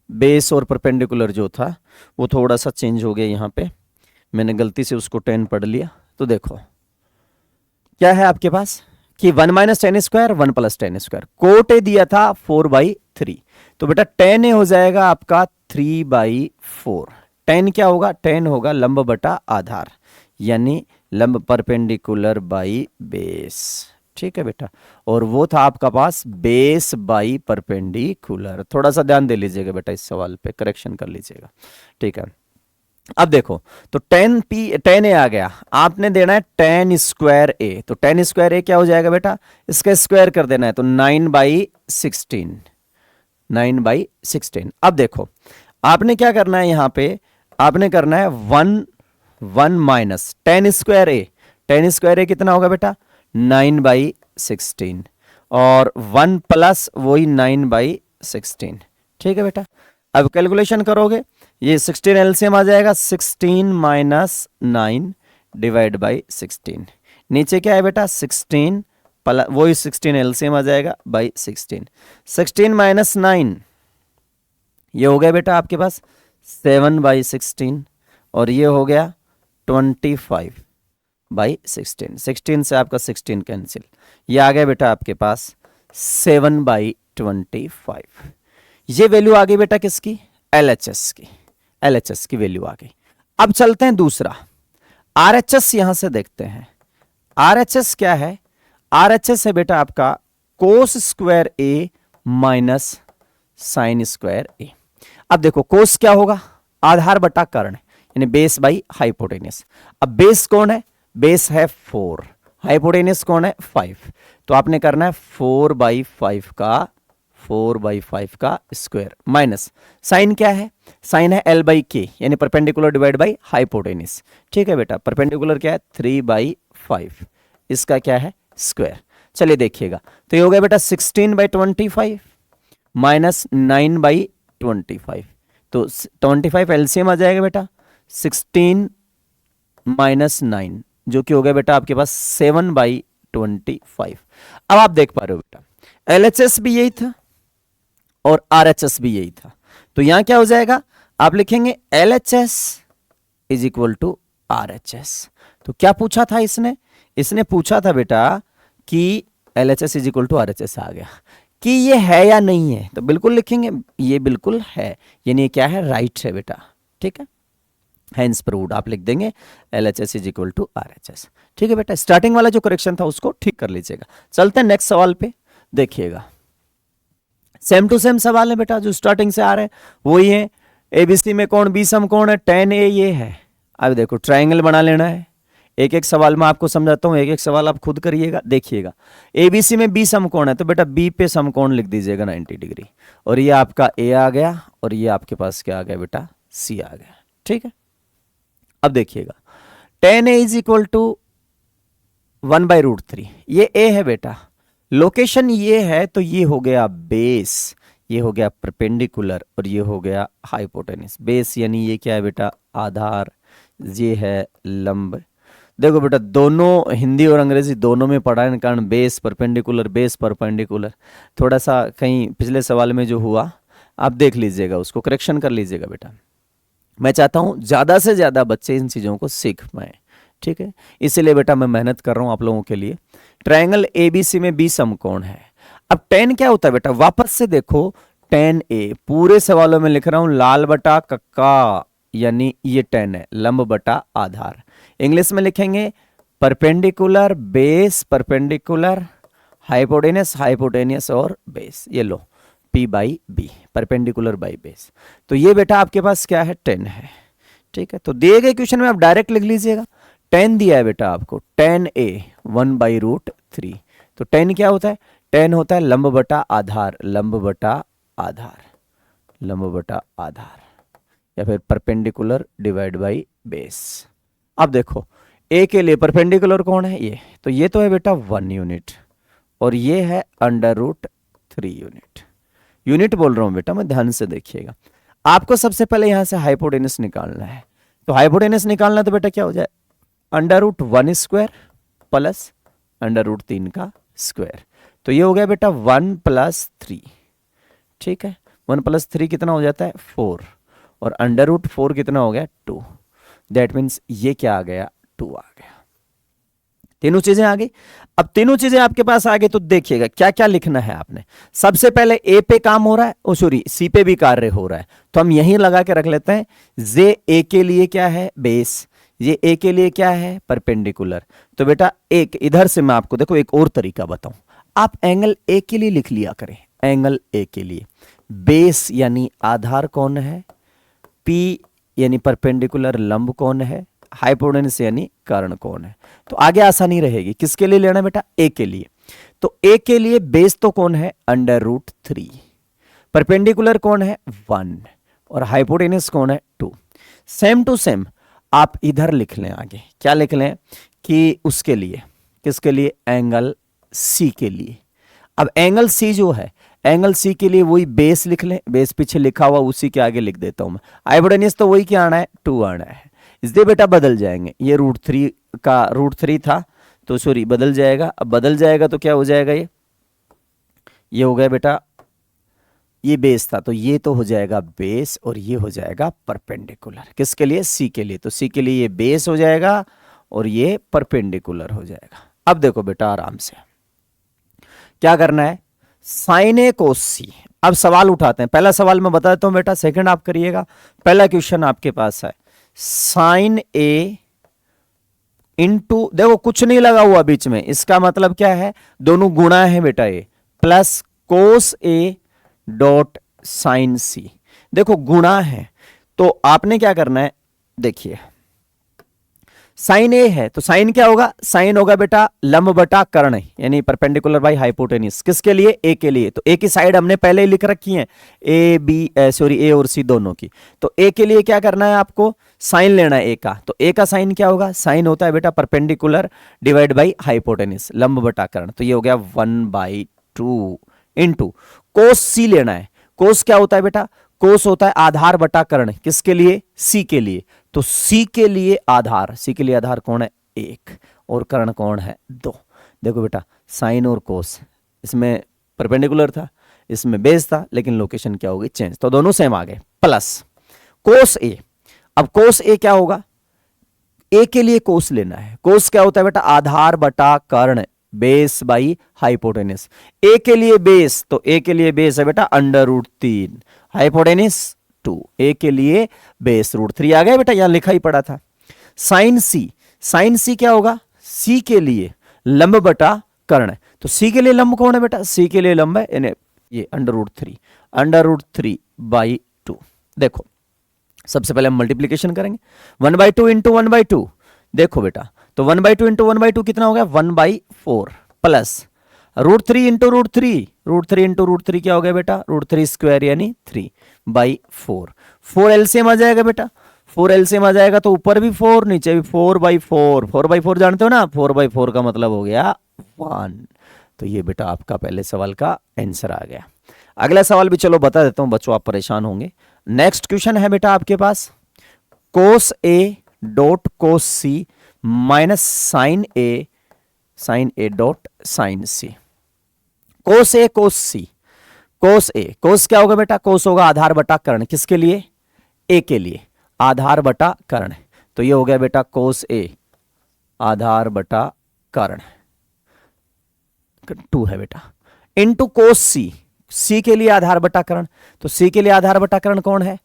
बेस और परपेंडिकुलर जो था वो थोड़ा सा चेंज हो गया, यहाँ पे मैंने गलती से उसको 10 पढ़ लिया। तो देखो क्या है आपके पास कि 1 minus tan square 1 plus tan square, cot A दिया था 4/3, तो बेटा 10 ए हो जाएगा आपका 3/4। 10 क्या होगा, 10 होगा लंब बटा आधार, यानी लंब परपेंडिकुलर बाई बेस। ठीक है बेटा, और वो था आपका पास बेस बाई परपेंडिकुलर। थोड़ा सा ध्यान दे लीजिएगा बेटा, इस सवाल पे करेक्शन कर लीजिएगा। ठीक है, अब देखो, तो टेन ए आ गया, आपने देना है टेन स्क्वायर ए, तो टेन स्क्वायर ए क्या हो जाएगा बेटा, इसका स्क्वायर कर देना है, तो 9/16, 9/16। अब देखो, आपने क्या करना है यहां पे, आपने करना है वन माइनस टेन स्क्वायर ए, टेन स्क्वायर ए कितना होगा बेटा, 9/16, और वन प्लस वही 9/16, ठीक है बेटा। अब कैलकुलेशन करोगे, ये 16 एलसीएम आ जाएगा, 16 माइनस 9 डिवाइड बाई 16, नीचे क्या है बेटा 16 प्लस वही 16 एलसीएम आ जाएगा बाई 16, 16 माइनस 9 ये हो गया बेटा आपके पास 7/16, और ये हो गया 25/16, 16 से आपका 16 कैंसिल, ये आ गया बेटा आपके पास 7/25। ये वैल्यू आ गई बेटा किसकी, एलएचएस की, एलएचएस की वैल्यू आ गई। अब चलते हैं दूसरा, आरएचएस यहां से देखते हैं। आरएचएस क्या है, आरएचएस है बेटा आपका कोस square A minus sine square ए। अब देखो कोस क्या होगा, आधार बटा कर्ण, यानी बेस बाई हाइपोटेनियस। अब बेस कौन है, बेस है 4, हाइपोटेनियस कौन है 5, तो आपने करना है 4/5 का स्क्वायर, माइनस साइन क्या है, साइन है L/K, यानी परपेंडिकुलर डिवाइड बाई हाइपोटेनियस, ठीक है बेटा। परपेंडिकुलर क्या है 3/5, इसका क्या है स्क्वायर। चलिए देखिएगा, तो ये हो गया बेटा 16/25 माइनस 9/25, तो 25 एलसीएम आ जाएगा बेटा, 16 माइनस 9 जो कि हो गया बेटा आपके पास 7/25। अब आप देख पा रहे हो बेटा एलएचएस भी यही था और आरएचएस भी यही था, तो यहां क्या हो जाएगा, आप लिखेंगे LHS is equal to RHS. तो क्या पूछा था इसने, इसने पूछा था बेटा कि LHS is equal to RHS, आ गया कि ये है या नहीं है, तो बिल्कुल लिखेंगे ये बिल्कुल है, यानी क्या है राइट है बेटा, ठीक है, हैंस प्रूव्ड आप लिख देंगे LHS is equal to RHS, ठीक है बेटा। स्टार्टिंग वाला जो करेक्शन था उसको ठीक कर लीजिएगा। चलते हैं नेक्स्ट सवाल पे, देखिएगा सेम टू सेम सवाल है बेटा, जो स्टार्टिंग से आ रहे हैं वही है। एबीसी में कौन बी सम कौन है, tan ए ये है। अब देखो ट्रायंगल बना लेना है, एक एक सवाल में आपको समझाता हूं, एक एक सवाल आप खुद करिएगा, देखिएगा। एबीसी में बी समकोण है, तो बेटा बी पे समकोण लिख दीजिएगा 90 डिग्री, और ये आपका ए आ गया, और ये आपके पास क्या आ गया बेटा सी आ गया, ठीक है। अब देखिएगा tan A is equal to 1/√3, ये ए है बेटा, लोकेशन ये है, तो ये हो गया बेस, ये हो गया परपेंडिकुलर, और ये हो गया हाइपोटेनिस। बेस यानी ये क्या है बेटा आधार, ये है लंब। देखो बेटा दोनों हिंदी और अंग्रेजी दोनों में पढ़ा है, कारण बेस परपेंडिकुलर थोड़ा सा कहीं पिछले सवाल में जो हुआ आप देख लीजिएगा, उसको करेक्शन कर लीजिएगा बेटा। मैं चाहता हूं ज्यादा से ज्यादा बच्चे इन चीजों को सीख पाए, ठीक है, इसीलिए बेटा मैं मेहनत कर रहा हूं आप लोगों के लिए। ट्रायंगल एबीसी में बी समकोण है। अब tan क्या होता है बेटा, वापस से देखो tan ए, पूरे सवालों में लिख रहा हूं लाल बटा कक्का, यानी ये tan है, लंब बटा आधार। इंग्लिश में लिखेंगे परपेंडिकुलर बेस परपेंडिकुलर हाइपोटेनियस और बेस, ये लो P/B, परपेंडिकुलर बाई बेस। तो ये बेटा आपके पास क्या है tan है, ठीक है। तो दिए गए क्वेश्चन में आप डायरेक्ट लिख लीजिएगा, tan दिया है बेटा आपको tan A 1/√3, तो tan क्या होता है, tan होता है लंब बटा आधार, लंब बटा आधार, लंब बटा आधार, या फिर परपेंडिकुलर डिवाइड बाई बेस। अब देखो ए के लिए परपेंडिकुलर कौन है, ये तो ये तो है बेटा 1 यूनिट, और ये है √3 यूनिट। यूनिट बोल रहा हूं बेटा मैं, ध्यान से देखिएगा। आपको सबसे पहले यहां से हाइपोटेनस निकालना है, तो हाइपोटेनस निकालना तो बेटा क्या हो जाए √1² प्लस √3 का स्क्वायर, तो ये हो गया बेटा 1 + 3, ठीक है। 1 + 3 कितना हो जाता है 4, और √4 कितना हो गया 2, दैट मीन्स ये क्या आ गया 2 आ गया। तीनों चीजें आ गई। अब तीनों चीजें आपके पास आ गई, तो देखिएगा क्या क्या लिखना है आपने। सबसे पहले ए पे काम हो रहा है, ओ सॉरी सी पे भी कार्य हो रहा है, तो हम यहीं लगा के रख लेते हैं। जे ए के लिए क्या है बेस, ये ए के लिए क्या है परपेंडिकुलर। तो बेटा एक इधर से मैं आपको देखो एक और तरीका बताऊं, आप एंगल ए के लिए लिख लिया करें, एंगल ए के लिए बेस यानी आधार कौन है P यानी परपेंडिकुलर लंब कौन है, हाइपोटेनस यानी कर्ण कौन है। तो आगे आसानी रहेगी। किसके लिए लेना है बेटा, ए के लिए। तो ए के लिए बेस तो कौन है, √3, परपेंडिकुलर कौन है 1 और हाइपोटेनस कौन है 2। सेम टू सेम आप इधर लिख लें, आगे क्या लिख लें कि उसके लिए, किसके लिए, एंगल सी के लिए। अब एंगल सी जो है, एंगल सी के लिए वही बेस लिख लें, बेस पीछे लिखा हुआ उसी के आगे लिख देता हूं मैं। हाइपोटेनस तो वही क्या आना है, 2 आना है। इसलिए बेटा बदल जाएंगे, ये √3 का √3 था तो सॉरी बदल जाएगा। अब बदल जाएगा तो क्या हो जाएगा, ये हो गया बेटा, ये बेस था तो ये तो हो जाएगा बेस और ये हो जाएगा परपेंडिकुलर। किसके लिए, सी के लिए। तो सी के लिए ये बेस हो जाएगा और ये परपेंडिकुलर हो जाएगा। अब देखो बेटा आराम से क्या करना है, साइन ए कोस सी। अब सवाल उठाते हैं। पहला सवाल मैं बता देता हूं बेटा, सेकंड आप करिएगा। पहला क्वेश्चन आपके पास है साइन ए इंटू, देखो कुछ नहीं लगा हुआ बीच में, इसका मतलब क्या है, दोनों गुणा है बेटा, ये plus cos A dot sine C. देखो गुणा है तो आपने क्या करना है, देखिए साइन ए है तो साइन क्या होगा, साइन होगा बेटा लंब बटा कर्ण, यानी परपेंडिकुलर बाई हाइपोटेनिस। किसके लिए, ए के लिए। तो ए की साइड हमने पहले ही लिख रखी है, ए बी सॉरी ए और सी दोनों की। तो ए के लिए क्या करना है, आपको साइन लेना है ए का। तो ए का साइन क्या होगा, साइन होता है बेटा परपेंडिकुलर डिवाइड बाई हाइपोटेनिस, लंब बटा कर्ण। तो ये हो गया 1/2 इंटू कोस सी लेना है। कोस क्या होता है बेटा, कोस होता है आधार बटा कर्ण। किसके लिए, सी के लिए। तो सी के लिए आधार, सी के लिए आधार कौन है 1 और कर्ण कौन है 2। देखो बेटा साइन और कोस, इसमें परपेंडिकुलर था, इसमें बेस था, लेकिन लोकेशन क्या होगी चेंज, तो दोनों सेम आ गए। प्लस कोस ए। अब कोस ए क्या होगा, ए के लिए कोस लेना है। कोस क्या होता है बेटा, आधार बटा कर्ण, बेस बाई हाइपोटेनिस। ए के लिए बेस, तो ए के लिए बेस है बेटा √3, हाइपोटेनिस 2। ए के लिए बेस √3 आ गया बेटा, यहां लिखा ही पड़ा था। साइन सी, साइन सी क्या होगा, सी के लिए लंब बटा कर्ण। तो सी के लिए लंब कौन है बेटा, सी के लिए लंब है यानी ये √3/2। देखो सबसे पहले हम मल्टीप्लीकेशन करेंगे, 1/2 इंटू 1/2। देखो बेटा तो 1/2 इंटू 1/2 कितना हो गया, 1/4 प्लस √3 इंटू √3, √3 इंटू √3 क्या हो गया बेटा, √3 स्क्वायर यानी 3/4। 4 एलसीएम आ जाएगा बेटा, 4 एलसीएम आ जाएगा तो ऊपर भी 4 नीचे भी 4/4। 4/4 जानते हो ना, 4/4 का मतलब हो गया 1। तो ये बेटा आपका पहले सवाल का आंसर आ गया। अगला सवाल भी चलो बता देता हूं बच्चों, आप परेशान होंगे। नेक्स्ट क्वेश्चन है बेटा आपके पास cos A dot cos C minus sine A dot sine C. Cos A cos C, cos A, cos क्या होगा बेटा, कोस होगा आधार बटा कर्ण। किसके लिए, ए के लिए, आधार बटा कर्ण। तो ये हो गया बेटा कोस ए आधार बटा कर्ण 2 है बेटा, इंटू कोस सी, सी के लिए आधार बटा कर्ण। तो सी के लिए आधार बटा कर्ण कौन है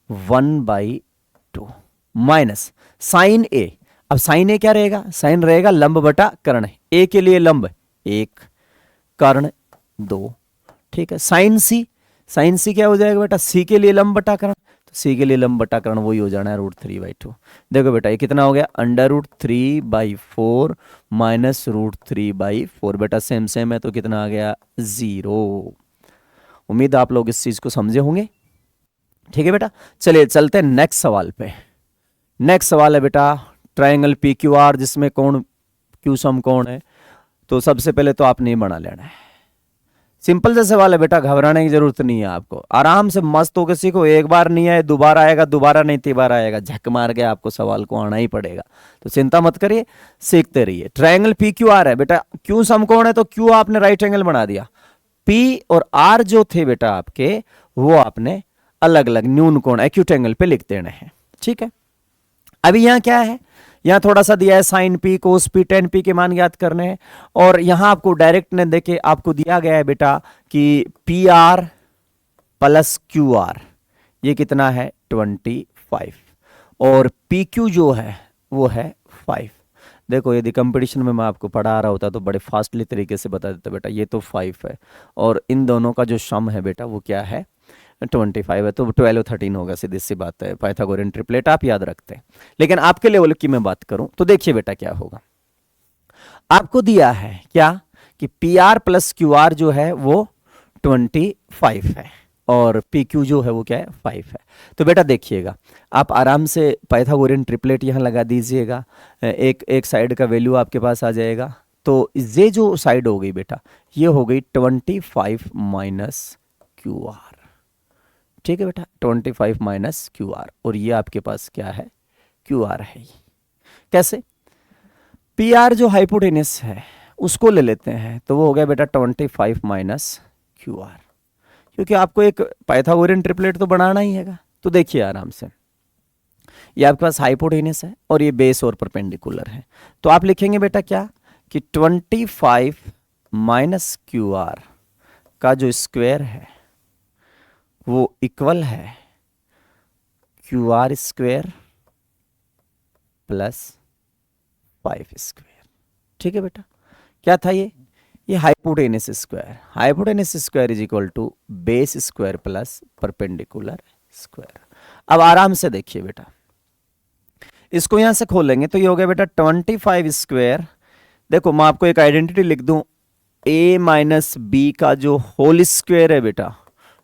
1/2 माइनस साइन ए। अब साइन ए क्या रहेगा, साइन रहेगा लंब बटा कर्ण। ए के लिए लंब 1, कर्ण 2, ठीक है। साइन सी, साइन सी क्या हो जाएगा बेटा, सी के लिए लंब बटा कर्ण। तो सी के लिए लंब बटा कर्ण वही हो जाना है √3/2। देखो बेटा ये कितना हो गया, √3/4 माइनस √3/4। बेटा सेम सेम है तो कितना आ गया 0। उम्मीद आप लोग इस चीज को समझे होंगे, ठीक है बेटा। चलिए चलते हैं नेक्स्ट सवाल पे। नेक्स्ट सवाल है बेटा ट्रायंगल PQR जिसमें कोण क्यू सम कोण है। तो सबसे पहले तो आपने बना लेना है, सिंपल सा सवाल है बेटा, घबराने की जरूरत नहीं है आपको। आराम से मस्त होकर सीखो, एक बार नहीं आए दोबारा आएगा, दोबारा नहीं तीबारा आएगा, झक मार के आपको सवाल को आना ही पड़ेगा। तो चिंता मत करिए, सीखते रहिए। ट्रायंगल PQR है बेटा, क्यू समकोण है तो क्यू आपने राइट एंगल बना दिया, P और R जो थे बेटा आपके वो आपने अलग अलग न्यून कोण एक्यूट एंगल पे लिख देने हैं, ठीक है। अभी यहां क्या है, यहां थोड़ा सा दिया है साइन P कोस P tan P के मान ज्ञात करने हैं। और यहां आपको डायरेक्ट ने देखे आपको दिया गया है बेटा कि PR प्लस QR ये कितना है 25 और PQ जो है वो है 5। देखो यदि कंपटीशन में मैं आपको पढ़ा रहा होता तो बड़े फास्टली तरीके से बता देता बेटा, ये तो 5 है और इन दोनों का जो सम है बेटा वो क्या है 25 है तो 12 और 13 होगा, सीधी सी बात है। पाइथागोरियन ट्रिपलेट आप याद रखते हैं। लेकिन आपके लेवल की मैं बात करूं तो देखिए बेटा क्या होगा। आपको दिया है क्या कि P R plus Q are जो है वो 25 है और पी क्यू जो है वो क्या है 5 है। तो बेटा देखिएगा, आप आराम से पाइथागोरियन ट्रिपलेट यहाँ लगा दीजिएगा, एक साइड का वैल्यू आपके पास आ जाएगा। तो ये जो साइड हो गई बेटा, ये हो गई 25 माइनस क्यू आर। ठीक है बेटा, 25 माइनस क्यू आर, और ये आपके पास क्या है, क्यू आर है। कैसे, पी आर जो हाइपोटेनस है उसको ले लेते हैं, तो वो हो गया बेटा 25 माइनस क्यू आर, क्योंकि आपको एक पाइथागोरियन ट्रिपलेट तो बनाना ही हैगा। तो देखिए आराम से, ये आपके पास हाइपोटेनस है और ये बेस और परपेंडिकुलर है। तो आप लिखेंगे बेटा क्या कि 25 माइनस क्यू आर का जो स्क्वायर है वो इक्वल है Q R square plus 5 square. ठीक है बेटा, क्या था ये hypotenuse square. Hypotenuse square is equal to base square plus perpendicular square. अब आराम से देखिए बेटा, इसको यहां से खोलेंगे तो ये हो गया बेटा 25 स्क्वायर। देखो मैं आपको एक आइडेंटिटी लिख दूं, a माइनस बी का जो होल स्क्वायर है बेटा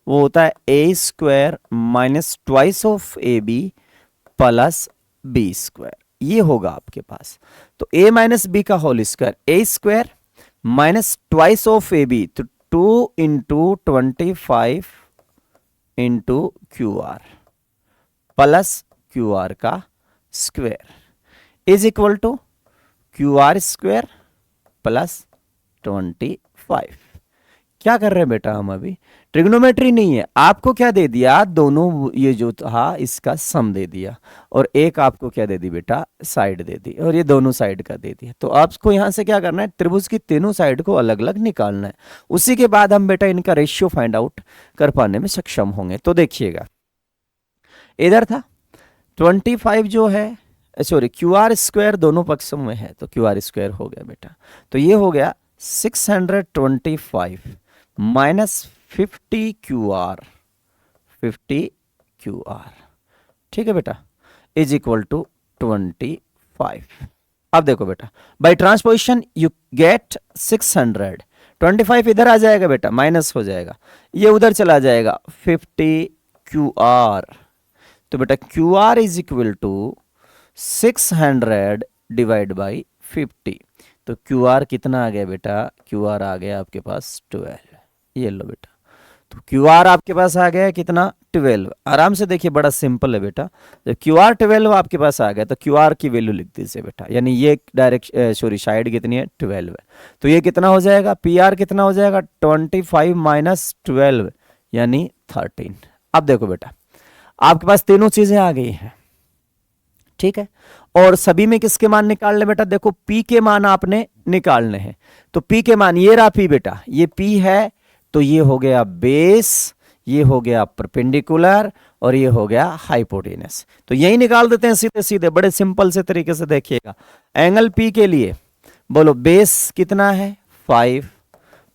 वो होता है a square minus twice of A B plus B square. ये होगा आपके पास। तो a माइनस बी का whole square a square minus twice of A B, तो 2 into 25 into Q R plus Q R का square is equal to Q R square plus 25। क्या कर रहे हैं बेटा हम अभी, ट्रिग्नोमेट्री नहीं है, आपको क्या दे दिया, दोनों ये जो था इसका सम दे दिया, और एक आपको क्या दे दी बेटा, साइड दे दी, और ये दोनों साइड का दे दिया। तो आपको यहां से क्या करना है, त्रिभुज की तीनों साइड को अलग अलग निकालना है। उसी के बाद हम बेटा इनका रेशियो फाइंड आउट कर पाने में सक्षम होंगे। तो देखिएगा, इधर था 25 जो है, सॉरी क्यू आर स्क्वायर दोनों पक्षों में है, तो क्यू आर स्क्वायर हो गया बेटा। तो ये हो गया 625 minus 50 Q R, 50 Q R. ठीक है बेटा, इज इक्वल टू 25। अब देखो बेटा, बाय ट्रांसपोजिशन यू गेट 600, 25 इधर आ जाएगा बेटा, माइनस हो जाएगा, ये उधर चला जाएगा 50 क्यू आर। तो बेटा Q R is equal to 600 divide by 50। तो क्यू आर कितना आ गया बेटा, क्यू आर आ गया आपके पास 12। ये लो बेटा, तो क्यू आर आपके पास आ गया कितना, 12। आराम से देखिए, बड़ा सिंपल है बेटा। जब क्यू आर 12 आपके पास आ गया तो क्यू आर की वैल्यू लिख दीजिए बेटा, यानी ये डायरेक्ट सॉरी साइड कितनी है, 12 है। तो ये कितना हो जाएगा, पी आर कितना हो जाएगा, 25 माइनस 12 यानी 13। अब देखो बेटा, आपके पास तीनों चीजें आ गई हैं। ठीक है, और सभी में किसके मान निकालने बेटा, देखो P के मान आपने निकालने हैं। तो P के मान, ये रहा P बेटा, ये P है, तो ये हो गया बेस, ये हो गया परपेंडिकुलर, और ये हो गया हाइपोटेनस। तो यही निकाल देते हैं सीधे सीधे, बड़े सिंपल से तरीके से। देखिएगा, एंगल P के लिए बोलो बेस कितना है 5,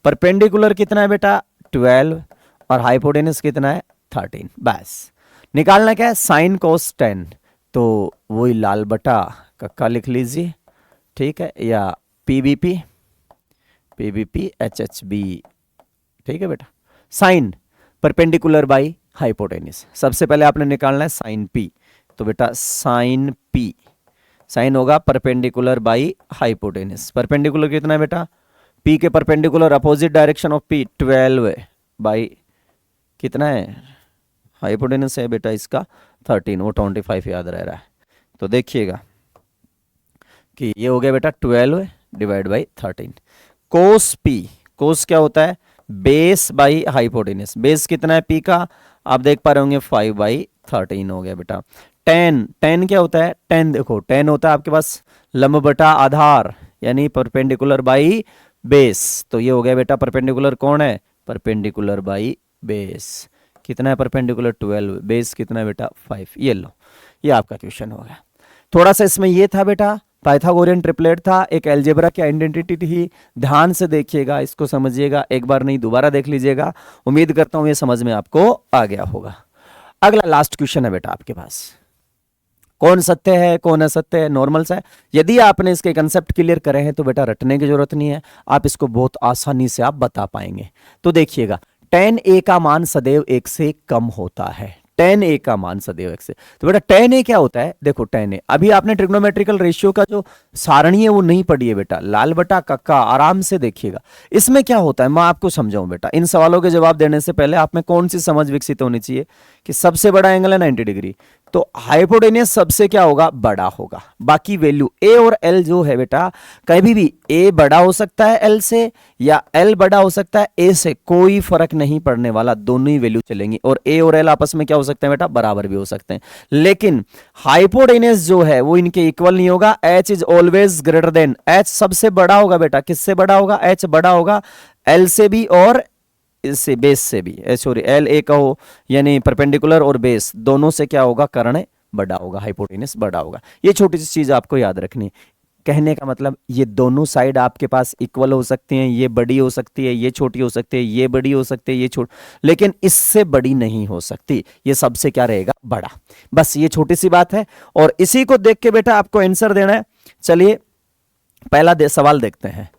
परपेंडिकुलर कितना है बेटा 12, और हाइपोटेनस कितना है 13। बस निकालना क्या है, साइन कोस 10, तो वही लाल बटा कक्का लिख लीजिए। ठीक है, या पीबीपी, पीबीपी एचएचबी। ठीक है बेटा, साइन परपेंडिकुलर बाई हाइपोटेनस, सबसे पहले आपने निकालना है साइन पी। तो बेटा साइन पी, साइन होगा परपेंडिकुलर बाई हाइपोटेनस। परपेंडिकुलर कितना है बेटा, पी के perpendicular opposite direction of P 12 by कितना है, हाइपोटेनस है बेटा इसका 13, वो 25 याद रह रहा है। तो देखिएगा कि ये हो गया बेटा 12 डिवाइड बाई 13। कोस पी, कोस क्या होता है, बेस बाई हाइपोटेनस। बेस कितना है पी का, आप देख पा रहे होंगे 5 बाई 13 हो गया बेटा। टेन, टेन क्या होता है, टेन देखो टेन होता है आपके पास लंब बटा आधार, यानी परपेंडिकुलर बाई बेस। तो ये हो गया बेटा, परपेंडिकुलर कौन है, परपेंडिकुलर बाई बेस। कितना है परपेंडिकुलर 12, बेस कितना है बेटा 5। ये लो, ये आपका क्वेश्चन हो गया। थोड़ा सा इसमें ये था बेटा पाइथागोरियन ट्रिपलेट था, एक अलजेब्रा की आइडेंटिटी थी। ध्यान से देखिएगा, इसको समझिएगा, एक बार नहीं दोबारा देख लीजिएगा। उम्मीद करता हूं ये समझ में आपको आ गया होगा। अगला लास्ट क्वेश्चन है बेटा आपके पास, कौन सत्य है कौन असत्य है, नॉर्मल सा है। यदि आपने इसके कंसेप्ट क्लियर करे हैं तो बेटा रटने की जरूरत नहीं है, आप इसको बहुत आसानी से आप बता पाएंगे। तो देखिएगा, tan a का मान सदैव 1 से कम होता है। tan a का मान सदैव 1 से, तो बेटा tan a क्या होता है? देखो tan a, अभी आपने ट्रिग्नोमेट्रिकल रेशियो का जो सारणी है वो नहीं पढ़ी है बेटा, लाल बटा कक्का, आराम से देखिएगा। इसमें क्या होता है मैं आपको समझाऊं बेटा। इन सवालों के जवाब देने से पहले आप में कौन सी समझ विकसित होनी चाहिए कि सबसे बड़ा एंगल है 90 डिग्री, तो हाइपोटेनियस सबसे क्या होगा? बड़ा होगा। बाकी वैल्यू ए और एल जो है बेटा, कभी भी ए बड़ा हो सकता है एल से या एल बड़ा हो सकता है ए से, कोई फर्क नहीं पड़ने वाला, दोनों ही वैल्यू चलेंगी। और ए और एल आपस में क्या हो सकते हैं बेटा? बराबर भी हो सकते हैं। लेकिन हाइपोटेनियस जो है वो इनके इक्वल नहीं होगा। H is always greater then, H सबसे बड़ा होगा बेटा। किससे बड़ा होगा? एच बड़ा होगा एल से भी और इससे बेस से भी, सॉरी एल ए का हो, यानी परपेंडिकुलर और बेस दोनों से क्या होगा? कर्ण बड़ा होगा, हाइपोटेनस बड़ा होगा। ये छोटी सी चीज आपको याद रखनी। कहने का मतलब ये दोनों साइड आपके पास इक्वल हो सकती हैं, ये बड़ी हो सकती है, ये छोटी हो सकती है, ये बड़ी हो सकती है, ये छोटी, लेकिन इससे बड़ी नहीं हो सकती। ये सबसे क्या रहेगा? बड़ा। बस ये छोटी सी बात है और इसी को देख के बेटा आपको आंसर देना है। चलिए पहला सवाल देखते हैं।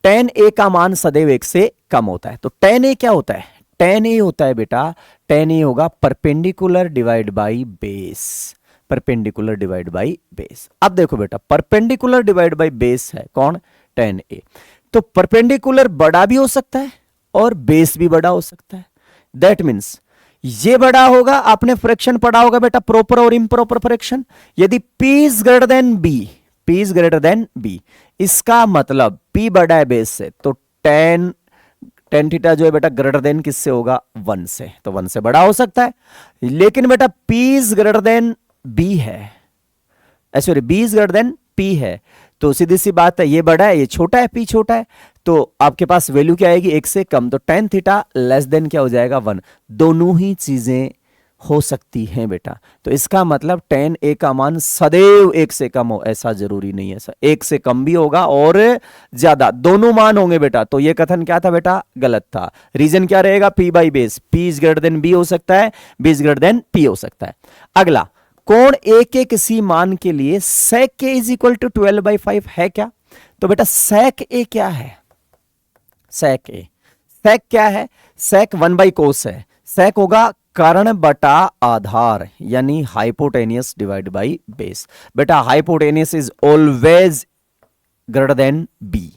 tan a का मान सदैव 1 से कम होता है, तो tan a क्या होता है? tan a होता है बेटा, tan a होगा perpendicular divide by base, perpendicular divide by base. अब देखो बेटा, परपेंडिकुलर डिवाइड बाई बेस है कौन? tan a। तो परपेंडिकुलर बड़ा भी हो सकता है और बेस भी बड़ा हो सकता है। दैट मीन्स ये बड़ा होगा, आपने फ्रैक्शन पढ़ा होगा बेटा, प्रॉपर और इम्प्रॉपर फ्रैक्शन। यदि p is greater than b, p is greater than b, इसका मतलब p बड़ा है बेस से, तो tan थीटा जो है बेटा ग्रेटर देन किससे होगा? 1 से, तो 1 से बड़ा हो सकता है। लेकिन बेटा p is greater than b है, sorry b is greater than p है, तो सीधी सी बात है ये बड़ा है ये छोटा है, p छोटा है, तो आपके पास वैल्यू क्या आएगी? 1 से कम, तो tan थीटा लेस देन क्या हो जाएगा? 1। दोनों ही चीजें हो सकती हैं बेटा। तो इसका मतलब tan a का मान सदैव 1 से कम हो, ऐसा जरूरी नहीं है। 1 से कम भी होगा और ज्यादा, दोनों मान होंगे बेटा। तो ये कथन क्या था बेटा? गलत था। रीजन क्या रहेगा? p by base, p is greater than b हो सकता है, b is greater than p हो सकता है। अगला, कोण a के किसी मान के लिए sec a is equal to 12/5 है क्या? तो बेटा sec a क्या है? sec a, sec क्या है? sec 1/cos है। sec होगा कर्ण बटा आधार, यानी हाइपोटेनियस डिवाइड बाई बेस। बेटा hypotenuse is always greater than B,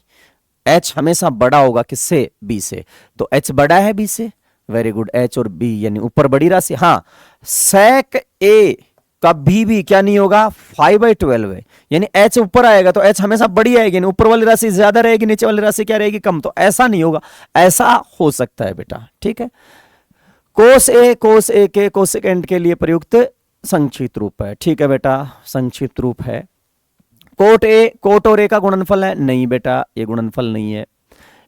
H हमेशा बड़ा होगा किससे? बी से, तो एच बड़ा है बी से। वेरी गुड, एच और बी यानी ऊपर बड़ी राशि। हाँ, sec a कभी भी क्या नहीं होगा? 5/12 है, यानी एच ऊपर आएगा तो एच हमेशा बड़ी आएगी, ऊपर वाली राशि ज्यादा रहेगी, नीचे वाली राशि क्या रहेगी? कम। तो ऐसा नहीं होगा, ऐसा हो सकता है बेटा, ठीक है। कोस ए के कोसेकेंट के लिए प्रयुक्त संक्षिप्त रूप है, ठीक है बेटा, संक्षिप्त रूप है। कोट और ए का गुणनफल है? नहीं बेटा, ये गुणनफल नहीं है,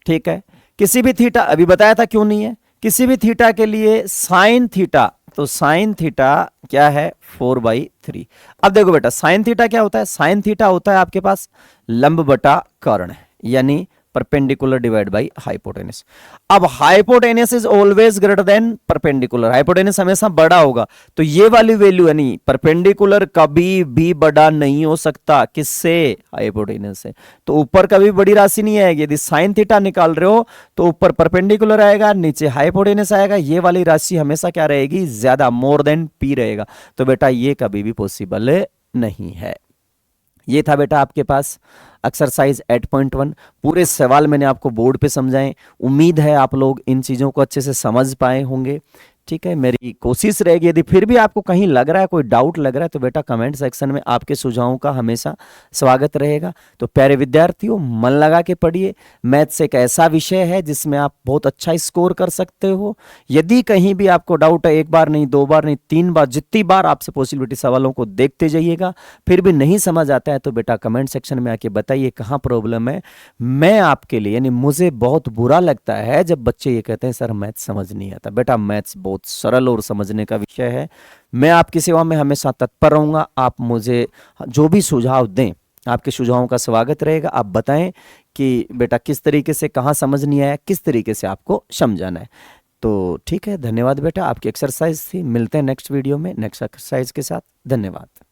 ठीक है। किसी भी थीटा, अभी बताया था क्यों नहीं है, किसी भी थीटा के लिए साइन थीटा, तो साइन थीटा क्या है? 4/3। अब देखो बेटा, साइन थीटा क्या होता है? साइन थीटा होता है आपके पास लंब बटा कर्ण, यानी परपेंडिकुलर डिवाइड बाई हाइपोटेनस। अब hypotenuse is always greater then perpendicular, hypotenuse हमेशा बड़ा होगा, तो ये वाली वैल्यू यानी परपेंडिकुलर कभी भी बड़ा नहीं हो सकता किससे? हाइपोटेनस से। तो ऊपर कभी बड़ी राशि नहीं आएगी। यदि साइन थीटा निकाल रहे हो तो ऊपर परपेंडिकुलर आएगा, नीचे हाइपोटेनस आएगा, ये वाली राशि हमेशा क्या रहेगी? ज्यादा, मोर देन p रहेगा। तो बेटा ये कभी भी पॉसिबल नहीं है। ये था बेटा आपके पास एक्सरसाइज 8.1। पूरे सवाल मैंने आपको बोर्ड पे समझाए, उम्मीद है आप लोग इन चीज़ों को अच्छे से समझ पाए होंगे, ठीक है। मेरी कोशिश रहेगी, यदि फिर भी आपको कहीं लग रहा है, कोई डाउट लग रहा है, तो बेटा कमेंट सेक्शन में आपके सुझावों का हमेशा स्वागत रहेगा। तो प्यारे विद्यार्थियों, मन लगा के पढ़िए। मैथ्स एक ऐसा विषय है जिसमें आप बहुत अच्छा स्कोर कर सकते हो। यदि कहीं भी आपको डाउट है, एक बार नहीं, 2 बार नहीं, 3 बार, जितनी बार आपसे पॉसिबिलिटी सवालों को देखते जाइएगा। फिर भी नहीं समझ आता है तो बेटा कमेंट सेक्शन में आके बताइए कहाँ प्रॉब्लम है। मैं आपके लिए, यानी मुझे बहुत बुरा लगता है जब बच्चे ये कहते हैं सर मैथ्स समझ नहीं आता। बेटा मैथ्स बहुत सरल और समझने का विषय है। मैं आपकी सेवा में हमेशा तत्पर रहूंगा। आप मुझे जो भी सुझाव दें आपके सुझावों का स्वागत रहेगा। आप बताएं कि बेटा किस तरीके से, कहाँ समझ नहीं आया, किस तरीके से आपको समझाना है। तो ठीक है, धन्यवाद बेटा, आपकी एक्सरसाइज थी। मिलते हैं नेक्स्ट वीडियो में नेक्स्ट एक्सरसाइज के साथ। धन्यवाद।